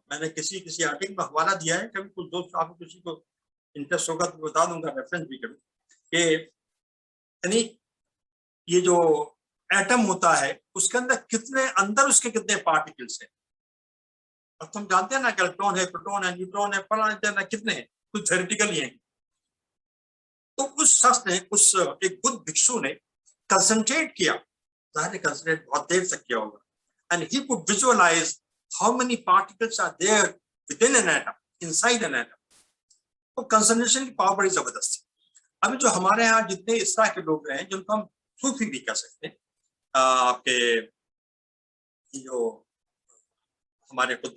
میں نے کسی آرٹیکل میں حوالہ دیا ہے، کبھی کچھ دوست آپ کو کسی کو انٹرسٹ ہوگا تو بتا دوں گا، ریفرنس بھی کروں، کہ یعنی یہ جو ایٹم ہوتا ہے اس کے اندر اس کے کتنے پارٹیکلس ہیں. اب تم جانتے ہیں نا کہ الیکٹران ہے، پروٹون ہے، نیوٹرون ہے، فلاں کتنے ہیں، کچھ تھیوریٹیکل ہی ہیں. تو اس شخص نے، ایک بدھ بھکشو نے کنسنٹریٹ کیا، ظاہر ہے کنسنٹریٹ بہت دیر تک کیا ہوگا، and he could visualize how many particles are there within an atom, inside an atom. تو کنسنٹریشن کی پاور بڑی زبردست ہے. ابھی جو ہمارے ہاں جتنے اس طرح کے لوگ ہیں جن کو ہم صوفی بھی کہہ سکتے ہیں، آپ کے جو ہمارے خود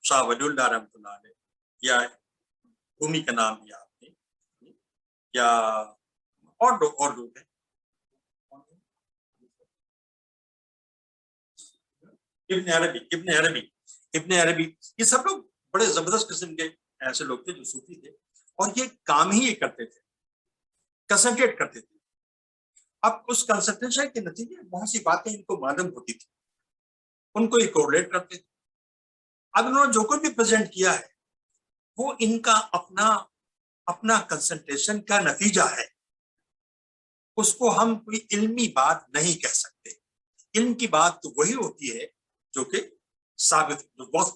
شاہ ولی اللہ رحمۃ اللہ علیہ، یا رومی کا نام لیا آپ نے، یا اور لوگ ہیں، ابن عربی، یہ سب لوگ بڑے زبردست قسم کے ایسے لوگ تھے جو صوفی تھے، اور یہ کام ہی یہ کرتے تھے، کنسنٹریٹ کرتے تھے. اب اس کنسنٹریشن کے نتیجے بہت سی باتیں ان کو معلوم ہوتی تھی، ان کو یہ کوریلیٹ کرتے تھے. اب انہوں نے جو کچھ بھی پریزنٹ کیا ہے وہ ان کا اپنا کنسنٹریشن کا نتیجہ ہے. اس کو ہم کوئی علمی بات نہیں کہہ سکتے. علم کی بات تو وہی ہوتی ہے جو کہ ثابت، جو وقت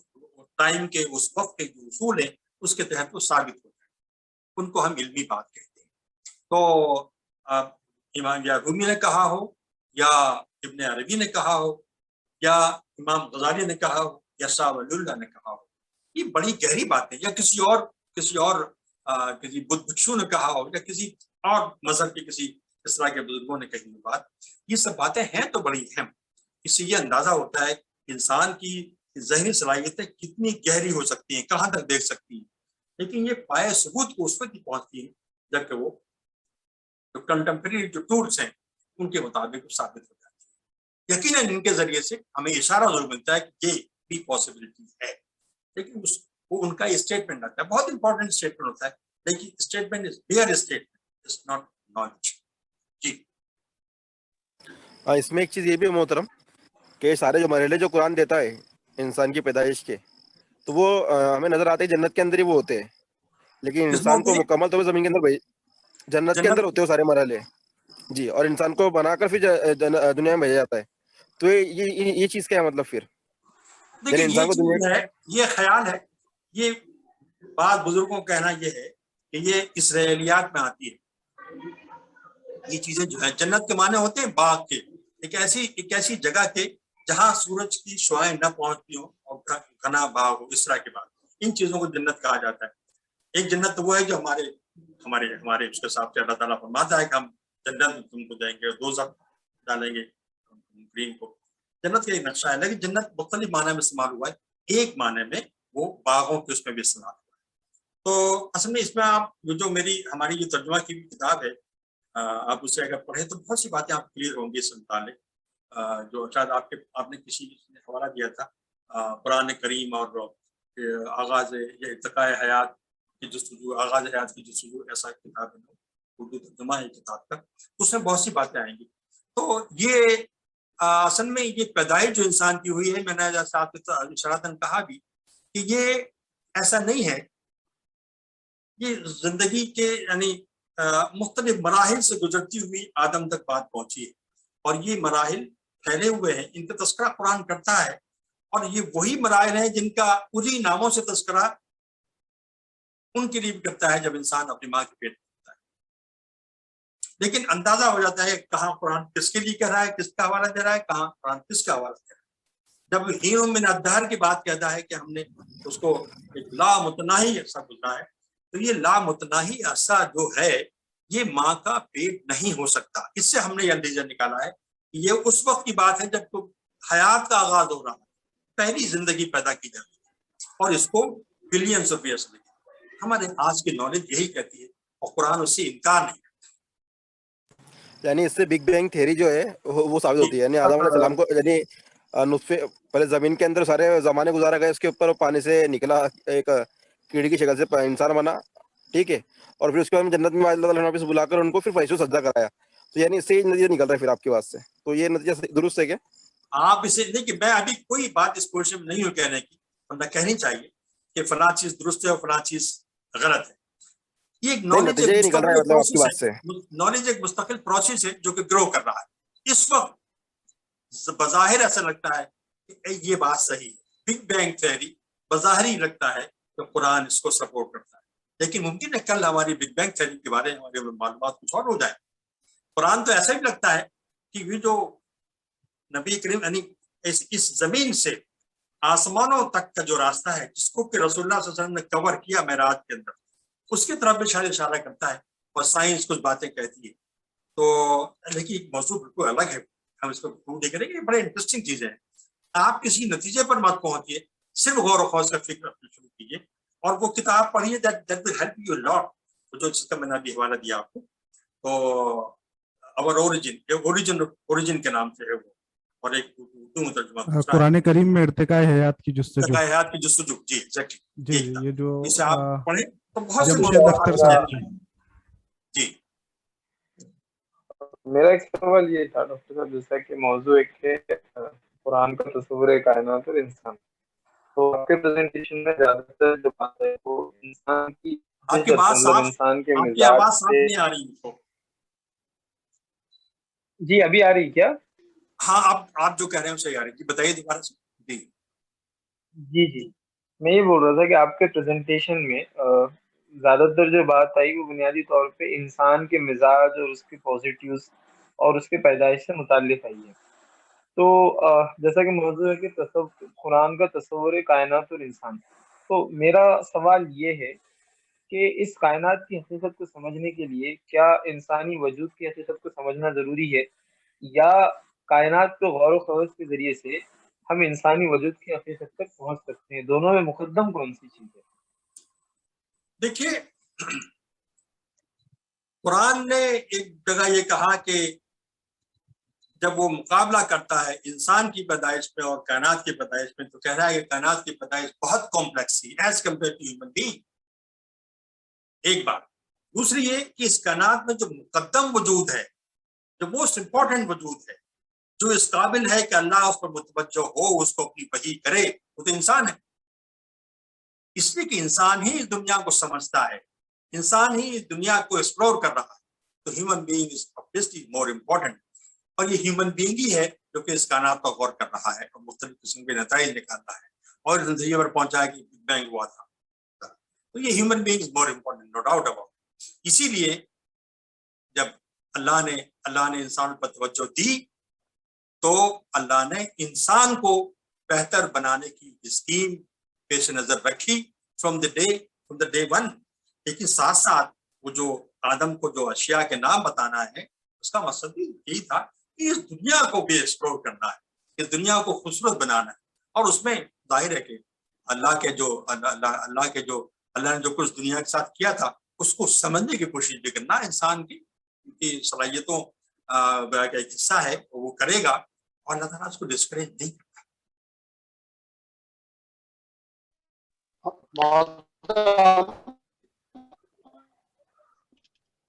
ٹائم کے اس وقت کے جو اصول ہیں اس کے تحت وہ ثابت ہوتا ہے، ان کو ہم علمی بات کہتے ہیں. تو امام یا رومی نے کہا ہو، یا ابن عربی نے کہا ہو، یا امام غزالی نے کہا ہو، یا شاہ ولی اللہ نے کہا ہو، یہ بڑی گہری باتیں، یا کسی بدھ بھکشو نے کہا ہو، یا کسی اور مذہب کے کسی اس طرح کے بزرگوں نے کہی ہوئی بات، یہ سب باتیں ہیں تو بڑی اہم. اس سے یہ اندازہ ہوتا ہے کہ انسان کی ذہنی صلاحیتیں کتنی گہری ہو سکتی ہیں، کہاں تک دیکھ سکتی ہیں. لیکن یہ پائے ثبوت کو اس وقت ہی پہنچتی ہیں جبکہ وہ جو کنٹمپریری جو ٹولس ہیں ان کے مطابق وہ ثابت ہو جاتی ہے. یقیناً ان کے ذریعے سے ہمیں اشارہ ضرور ملتا ہے کہ یہ بھی پاسبلٹی ہے، لیکن وہ ان کا اسٹیٹمنٹ آتا ہے، بہت امپورٹنٹ اسٹیٹمنٹ ہوتا ہے، لیکن statement is bare statement, is not knowledge. جی اس میں ایک چیز یہ بھی محترم کہ سارے جو مرحلے جو قرآن دیتا ہے انسان کی پیدائش کے، تو وہ ہمیں نظر آتے ہیں جنت کے اندر ہی وہ ہوتے ہیں، لیکن انسان کو مکمل طور پر زمین کے اندر جنت کے اندر ہوتے ہیں سارے مرحلے جی، اور انسان کو بنا کر پھر دنیا میں بھیجا جاتا ہے. تو یہ چیز کیا ہے مطلب پھر؟ دیکھیے یہ چیز ہے، یہ خیال ہے، یہ بعض بزرگوں کا کہنا یہ ہے کہ یہ اسرائیلیات میں آتی ہے. یہ چیزیں جو ہیں جنت کے معنی ہوتے ہیں باغ کے، ایک ایسی جگہ کے جہاں سورج کی شعاعیں نہ پہنچتی ہوں اور گھنا باغ ہو، اس طرح کی بات، ان چیزوں کو جنت کہا جاتا ہے. ایک جنت تو وہ ہے جو ہمارے اس کے حساب سے اللہ تعالیٰ فرماتا ہے کہ ہم جنت میں تم کو دیں گے، دوزخ ڈالیں گے گرین کو. جنت کا ایک نقشہ ہے، لیکن جنت مختلف معنی میں استعمال ہوا ہے، ایک معنی میں وہ باغوں کے اس میں بھی استعمال ہوا ہے. تو اصل میں اس میں آپ جو ہماری جو ترجمہ کی کتاب ہے، آپ اسے اگر پڑھیں تو بہت سی باتیں آپ کلیئر ہوں گی اس متعلق، جو شاید آپ نے کسی نے حوالہ دیا تھا قرآن کریم اور آغاز یا ارتقاء حیات کی جستجو، آغاز حیات کی جستجو، ایسا کتاب ہے، اردو ترجمہ ہے کتاب کا، اس میں بہت سی باتیں آئیں گی. تو یہ اصل میں یہ پیدائش جو انسان کی ہوئی ہے، میں نے آپ کو اشارتاً کہا بھی کہ یہ ایسا نہیں ہے، یہ زندگی کے یعنی مختلف مراحل سے گزرتی ہوئی آدم تک بات پہنچی ہے، اور یہ مراحل پھیلے ہوئے ہیں، ان کا تذکرہ قرآن کرتا ہے، اور یہ وہی مراحل ہیں جن کا انہی ناموں سے تذکرہ ان کے لیے بھی کرتا ہے جب انسان اپنی ماں کے پیٹ میں ہوتا ہے۔ لیکن اندازہ ہو جاتا ہے کہاں قرآن کس کے لیے کہہ رہا ہے، کس کا حوالہ دے رہا ہے، کہاں قرآن کس کا حوالہ دے رہا ہے۔ جب ہین من الدہر کی بات کہتا ہے کہ ہم نے اس کو ایک لامتناہی عرصہ گزرا ہے، تو یہ لامتناہی عرصہ جو ہے یہ ماں کا پیٹ نہیں ہو سکتا۔ اس سے ہم نے یہ نتیجہ نکالا ہے کہ یہ اس وقت کی بات ہے جب تو حیات کا آغاز ہو رہا ہے، پہلی زندگی پیدا کی جاتی ہے، اور اس کو بلینس آف ایئرس لگے۔ ہمارے آج کی نالج یہی کہتی ہے، اور قرآن اس سے انکار نہیں کرتا۔ یعنی اس سے بگ بینگ تھیوری جو ہے وہ ثابت ہوتی ہے، یعنی آدم علیہ السلام کو یعنی نطفے پہلے زمین کے اندر سارے زمانے گزارا گئے، اس کے اوپر پانی سے نکلا، ایک کیڑی کی شکل سے انسان بنا، ٹھیک ہے، اور پھر اس کے بعد جنت میں اللہ تعالیٰ نے بلا کر ان کو پھر فرشتوں کو سجدہ کرایا، تو یعنی اس سے نتیجہ نکل رہا ہے پھر آپ کی بات سے، تو یہ نتیجہ درست ہے کیا؟ آپ اسے نہیں کہ میں ابھی کوئی بات اس پورشن میں نہیں ہوں کہنے کی، ورنہ کہنی چاہیے کہ فلاں چیز درست ہے اور فلاں چیز غلط ہے۔ یہ ایک نالج ایک مستقل پروسیس ہے، نالج ایک مستقل پروسیس ہے جو کہ گرو کر رہا ہے۔ اس وقت بظاہر ایسا لگتا ہے کہ یہ بات صحیح ہے، بگ بینگ تھیوری بظاہر ہی لگتا ہے کہ قرآن اس کو سپورٹ کرتا ہے، لیکن ممکن ہے کل ہماری بگ بینگ تھیوری کے بارے میں ہماری معلومات کچھ اور ہو جائے۔ قرآن تو ایسا ہی لگتا ہے کہ یہ جو نبی کریم یعنی اس زمین سے آسمانوں تک کا جو راستہ ہے جس کو کہ رسول اللہ صلی اللہ علیہ وسلم نے کور کیا معراج کے اندر، اس کی طرف اشارہ کرتا ہے، اور سائنس کچھ باتیں کہتی ہے۔ تو لیکن موضوع بالکل الگ ہے، ہم اس کو دیکھ رہے ہیں کہ بڑے انٹرسٹنگ چیزیں ہیں۔ آپ کسی نتیجے پر مت پہنچیے، صرف غور و خوض کا فکر شروع کیجیے، اور وہ کتاب پڑھیے that will help you a lot، جو جس کا میں نے ابھی حوالہ دیا آپ کو، تو اور اوریجن کے نام سے ہے وہ، اور ایک اردو مترجمہ قرآن کریم میں ارتقاء حیات کی جستجو، حیات کی جستجو، جی ایگزیکٹلی، جی یہ جو اسے آپ پڑھیں تو بہت سے جمشید اختر صاحب کی۔ جی میرا ایک سوال یہ تھا ڈاکٹر صاحب، جیسا کہ موضوع ایک ہے قرآن کا تصور کائنات اور انسان، تو آپ کے پریزنٹیشن میں زیادہ تر جو بات ہے وہ انسان کی انسان کے مزاج سے، نہیں آ رہی ہے۔ جی ابھی آ رہی کیا؟ ہاں آپ جو کہہ رہے ہیں صحیح آ رہی ہے، جی بتائیے دوبارہ سے۔ جی میں یہ بول رہا تھا کہ آپ کے پریزنٹیشن میں زیادہ تر جو بات آئی وہ بنیادی طور پہ انسان کے مزاج اور اس کے پازیٹیوز اور اس کے پیدائش سے متعلق آئی ہے۔ تو جیسا کہ موضوع ہے کہ قرآن کا تصور کائنات اور انسان، تو میرا سوال یہ ہے کہ اس کائنات کی حقیقت کو سمجھنے کے لیے کیا انسانی وجود کی حقیقت کو سمجھنا ضروری ہے، یا کائنات کو غور و خوض کے ذریعے سے ہم انسانی وجود کی حقیقت تک پہنچ سکتے ہیں؟ دونوں میں مقدم کون سی چیز ہے؟ دیکھیے، قرآن نے ایک جگہ یہ کہا کہ جب وہ مقابلہ کرتا ہے انسان کی پیدائش میں اور کائنات کی پیدائش میں، تو کہہ رہا ہے کہ کائنات کی پیدائش بہت کمپلیکس تھی as compare to human being, ایک بات۔ دوسری یہ کہ اس کائنات میں جو مقدم وجود ہے، جو موسٹ امپورٹنٹ وجود ہے، جو اس قابل ہے کہ اللہ اس پر متوجہ ہو، اس کو اپنی وحی کرے، وہ تو انسان ہے۔ اس لیے کہ انسان ہی اس دنیا کو سمجھتا ہے، انسان ہی اس دنیا کو ایکسپلور کر رہا ہے، تو human being is obviously more important. اور یہ ہیومن بینگ ہی ہے جو کہ اس کائنات پر غور کر رہا ہے اور مختلف قسم کے نتائج نکالتا ہے، اور اس نتیجے پر پہنچا ہے کہ بگ بینگ ہوا تھا۔ تو یہ human being is more important, no doubt about. اسی لیے جب اللہ نے انسان پر توجہ دی تو اللہ نے انسان کو بہتر بنانے کی اسکیم پیش نظر رکھی فرام دا ڈے ون۔ لیکن ساتھ ساتھ وہ جو آدم کو جو اشیاء کے نام بتانا ہے، اس کا مقصد بھی یہی تھا کہ اس دنیا کو بھی ایکسپلور کرنا ہے، اس دنیا کو خوبصورت بنانا ہے، اور اس میں ظاہر ہے کہ اللہ نے جو کچھ دنیا کے ساتھ کیا تھا اس کو سمجھنے کی کوشش بھی کرنا انسان کی صلاحیتوں کا ایک حصہ ہے، وہ کرے گا، اور اللہ تعالیٰ اس کو ڈسکریج نہیں کرتا۔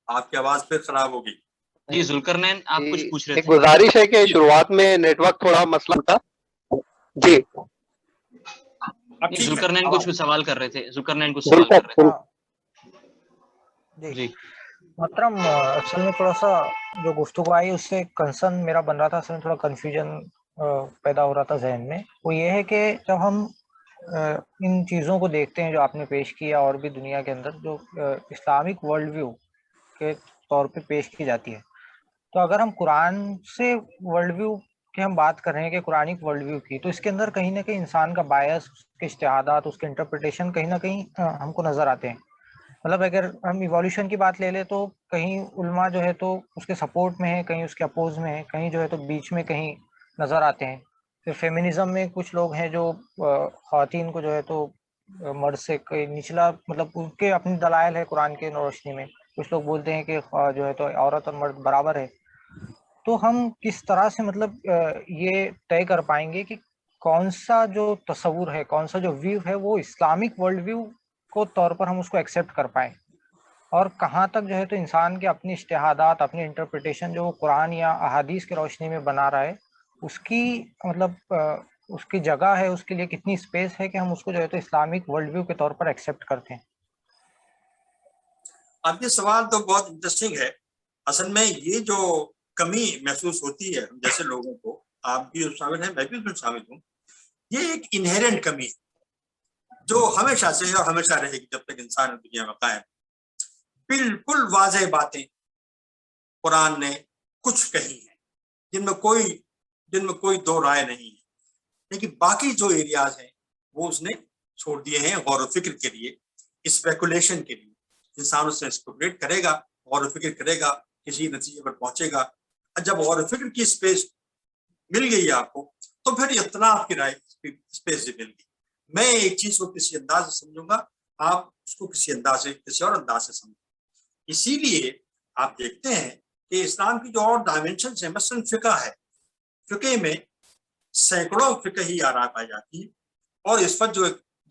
آپ کی آواز پھر خراب ہوگی۔ جی ذوالقرنین آپ کچھ پوچھ رہے ایک تھے. گزارش ہے کہ شروعات میں نیٹ ورک تھوڑا مسئلہ تھا. جی ذوالقرنین کچھ سوال کر رہے تھے. ذوالقرنین کچھ سوال کر رہے تھے. جی محترم، اصل میں تھوڑا سا جو گفتگو آئی اس سے کنسرن میرا بن رہا تھا، اصل میں تھوڑا کنفیوژن پیدا ہو رہا تھا ذہن میں. وہ یہ ہے کہ جب ہم ان چیزوں کو دیکھتے ہیں جو آپ نے پیش کیا اور بھی دنیا کے اندر جو اسلامک ورلڈ ویو کے طور پہ پیش کی جاتی ہے، تو اگر ہم قرآن سے ورلڈ ویو کی ہم بات کر رہے ہیں کہ قرآنک ورلڈ ویو کی، تو اس کے اندر کہیں نہ کہیں انسان کا بایس، اس کے اجتہادات، اس کے انٹرپریٹیشن کہیں نہ کہیں ہم کو نظر آتے ہیں. مطلب اگر ہم ایولیوشن کی بات لے لیں تو کہیں علماء جو ہے تو اس کے سپورٹ میں ہے، کہیں اس کے اپوز میں ہے، کہیں جو ہے تو بیچ میں کہیں نظر آتے ہیں. پھر فیمنزم میں کچھ لوگ ہیں جو خواتین کو جو ہے تو مرد سے کوئی نچلا، مطلب ان کے اپنی دلائل ہے قرآن کے روشنی میں. کچھ لوگ بولتے ہیں کہ جو ہے تو عورت اور مرد برابر ہے. تو ہم کس طرح سے مطلب یہ طے کر پائیں گے کہ کون سا جو تصور ہے، کون سا جو ویو ہے وہ اسلامک ورلڈ ویو کو طور پر ہم اس کو ایکسیپٹ کر پائیں، اور کہاں تک جو ہے تو انسان کے اپنی اجتہادات، اپنی انٹرپریٹیشن جو وہ قرآن یا احادیث کی روشنی میں بنا رہا ہے، اس کی مطلب اس کی جگہ ہے، اس کے لیے کتنی اسپیس ہے کہ ہم اس کو جو ہے تو اسلامک ورلڈ ویو کے طور پر ایکسیپٹ کرتے ہیں. آپ یہ سوال تو بہت انٹرسٹنگ ہے. اصل میں یہ جو کمی محسوس ہوتی ہے جیسے لوگوں کو، آپ بھی شامل ہیں، میں بھی اس میں شامل ہوں، یہ ایک انہیرنٹ کمی ہے جو ہمیشہ سے اور ہمیشہ رہے گی جب تک انسان دنیا میں قائم. بالکل واضح باتیں قرآن نے کچھ کہی ہیں جن میں کوئی دو رائے نہیں ہے، لیکن باقی جو ایریاز ہیں وہ اس نے چھوڑ دیے ہیں غور و فکر کے لیے، اسپیکولیشن کے لیے. انسان اس سے اسپیکولیٹ کرے گا، غور و فکر کرے گا، کسی نتیجے پر پہنچے گا. جب غور و فکر کی اسپیس مل گئی آپ کو تو پھر اختلاف کی رائے اسپیس سے مل گئی. میں ایک چیز کو کسی انداز سے سمجھوں گا، آپ اس کو کسی اور انداز سے سمجھیں. اسی لیے آپ دیکھتے ہیں کہ اسلام کی جو اور ڈائمینشنز ہیں، مثلاً فقہ ہے، فقہ میں سینکڑوں فقہی آراء پائی جاتی ہیں، اور اس وقت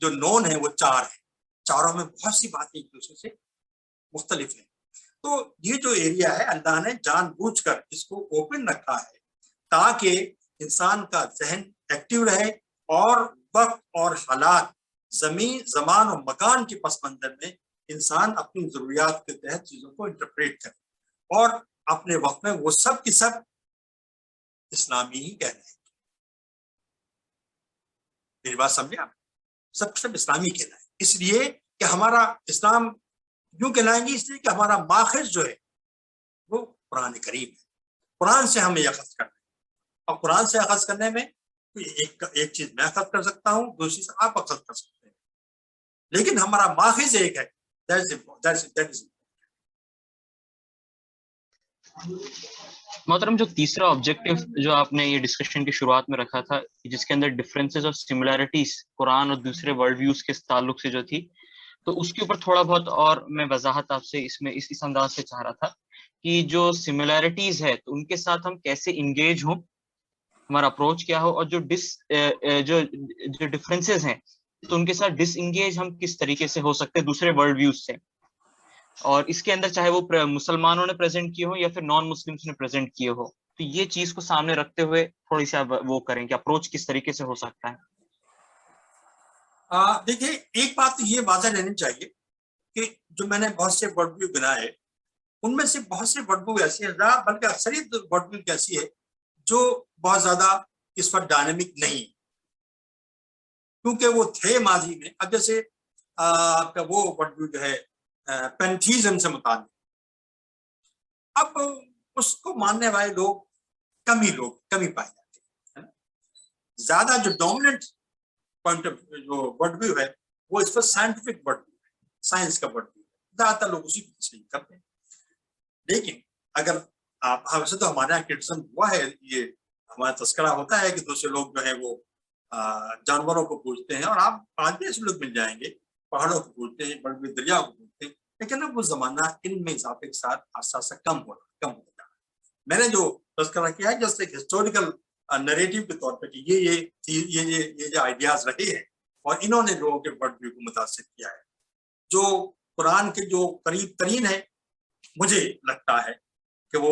جو نون ہے وہ 4 ہیں. چاروں میں بہت سی باتیں ایک دوسرے سے مختلف ہیں. تو یہ جو ایریا ہے اللہ نے جان بوجھ کر اس کو اوپن رکھا ہے تاکہ انسان کا ذہن ایکٹیو رہے، اور وقت اور حالات، زمین، زمان اور مکان کے پس منظر میں انسان اپنی ضروریات کے تحت چیزوں کو انٹرپریٹ کرے، اور اپنے وقت میں وہ سب کی سب اسلامی ہی کہہ رہے ہیں. میری بات سمجھے آپ؟ سب اسلامی کہنا ہے، اس لیے کہ ہمارا اسلام یوں کہلائیں گے، اس لیے کہ ہمارا ماخذ جو ہے وہ قرآن کریم ہے. قرآن سے ہمیں اخذ کرنا ہے، اور قرآن سے اخذ کرنے میں ایک چیز میں اخذ کر سکتا ہوں، دوسری سے آپ اخذ کر سکتے ہیں، لیکن ہمارا ماخذ ایک ہے. محترم، جو تیسرا آبجیکٹو جو آپ نے یہ ڈسکشن کی شروعات میں رکھا تھا، جس کے اندر ڈفرینسز اور سملیرٹیز قرآن اور دوسرے ورلڈ ویوز کے تعلق سے جو تھی، تو اس کے اوپر تھوڑا بہت اور میں وضاحت آپ سے اس انداز سے چاہ رہا تھا کہ جو سملیرٹیز ہے تو ان کے ساتھ ہم کیسے انگیج ہوں، ہمارا اپروچ کیا ہو، اور جو ڈفرینسز ہیں تو ان کے ساتھ ڈس انگیج ہم کس طریقے سے ہو سکتے دوسرے ورلڈ ویوز سے. اور اس کے اندر چاہے وہ مسلمانوں نے پریزنٹ کیے ہو یا پھر نان مسلمس نے پریزنٹ کیے ہو، تو یہ چیز کو سامنے رکھتے ہوئے تھوڑی سی وہ کریں کہ اپروچ کس طریقے سے ہو سکتا ہے. دیکھیے، ایک بات تو یہ واضح رہنی چاہیے کہ جو میں نے بہت سے ورڈ ویو بنائے، ان میں سے بہت سے ورڈ ویو ایسی ہیں، بلکہ اکثریت ورڈ ویو ایسی ہے جو بہت زیادہ اس وقت ڈائنامک نہیں، کیونکہ وہ تھے ماضی میں. اب جیسے آپ کا وہ ورڈ ویو جو ہے پینتھیزم سے متعلق، اب اس کو ماننے والے لوگ کمی پائے جاتے ہیں. زیادہ جو ڈومیننٹ پوائنٹ آف جو ورڈ ویو ہے وہ اس پر سائنٹیفک ورڈ ویو ہے، سائنس کا ورڈ ویو ہے، زیادہ تر لوگ اسی کو تسلیم کرتے ہیں. لیکن اگر آپ ویسے تو ہمارے یہاں کرٹیسزم ہوا ہے، یہ ہمارا تذکرہ ہوتا ہے کہ دوسرے لوگ جو ہے وہ جانوروں کو پوجتے ہیں، اور آپ آج بھی ایسے لوگ مل جائیں گے پہاڑوں کو پوجتے ہیں، بڑے بڑے دریا کو پوجتے ہیں، لیکن اب وہ زمانہ علم میں اضافے کے ساتھ آہستہ کم ہو رہا ہے. میں نے جو تذکرہ کیا ہے جیسے ایک ہسٹوریکل نریٹو کے طور پہ کہ یہ جو آئیڈیاز رہے ہیں اور انہوں نے لوگوں کے ورڈ ویو کو متاثر کیا ہے. جو قرآن کے جو قریب ترین ہے، مجھے لگتا ہے کہ وہ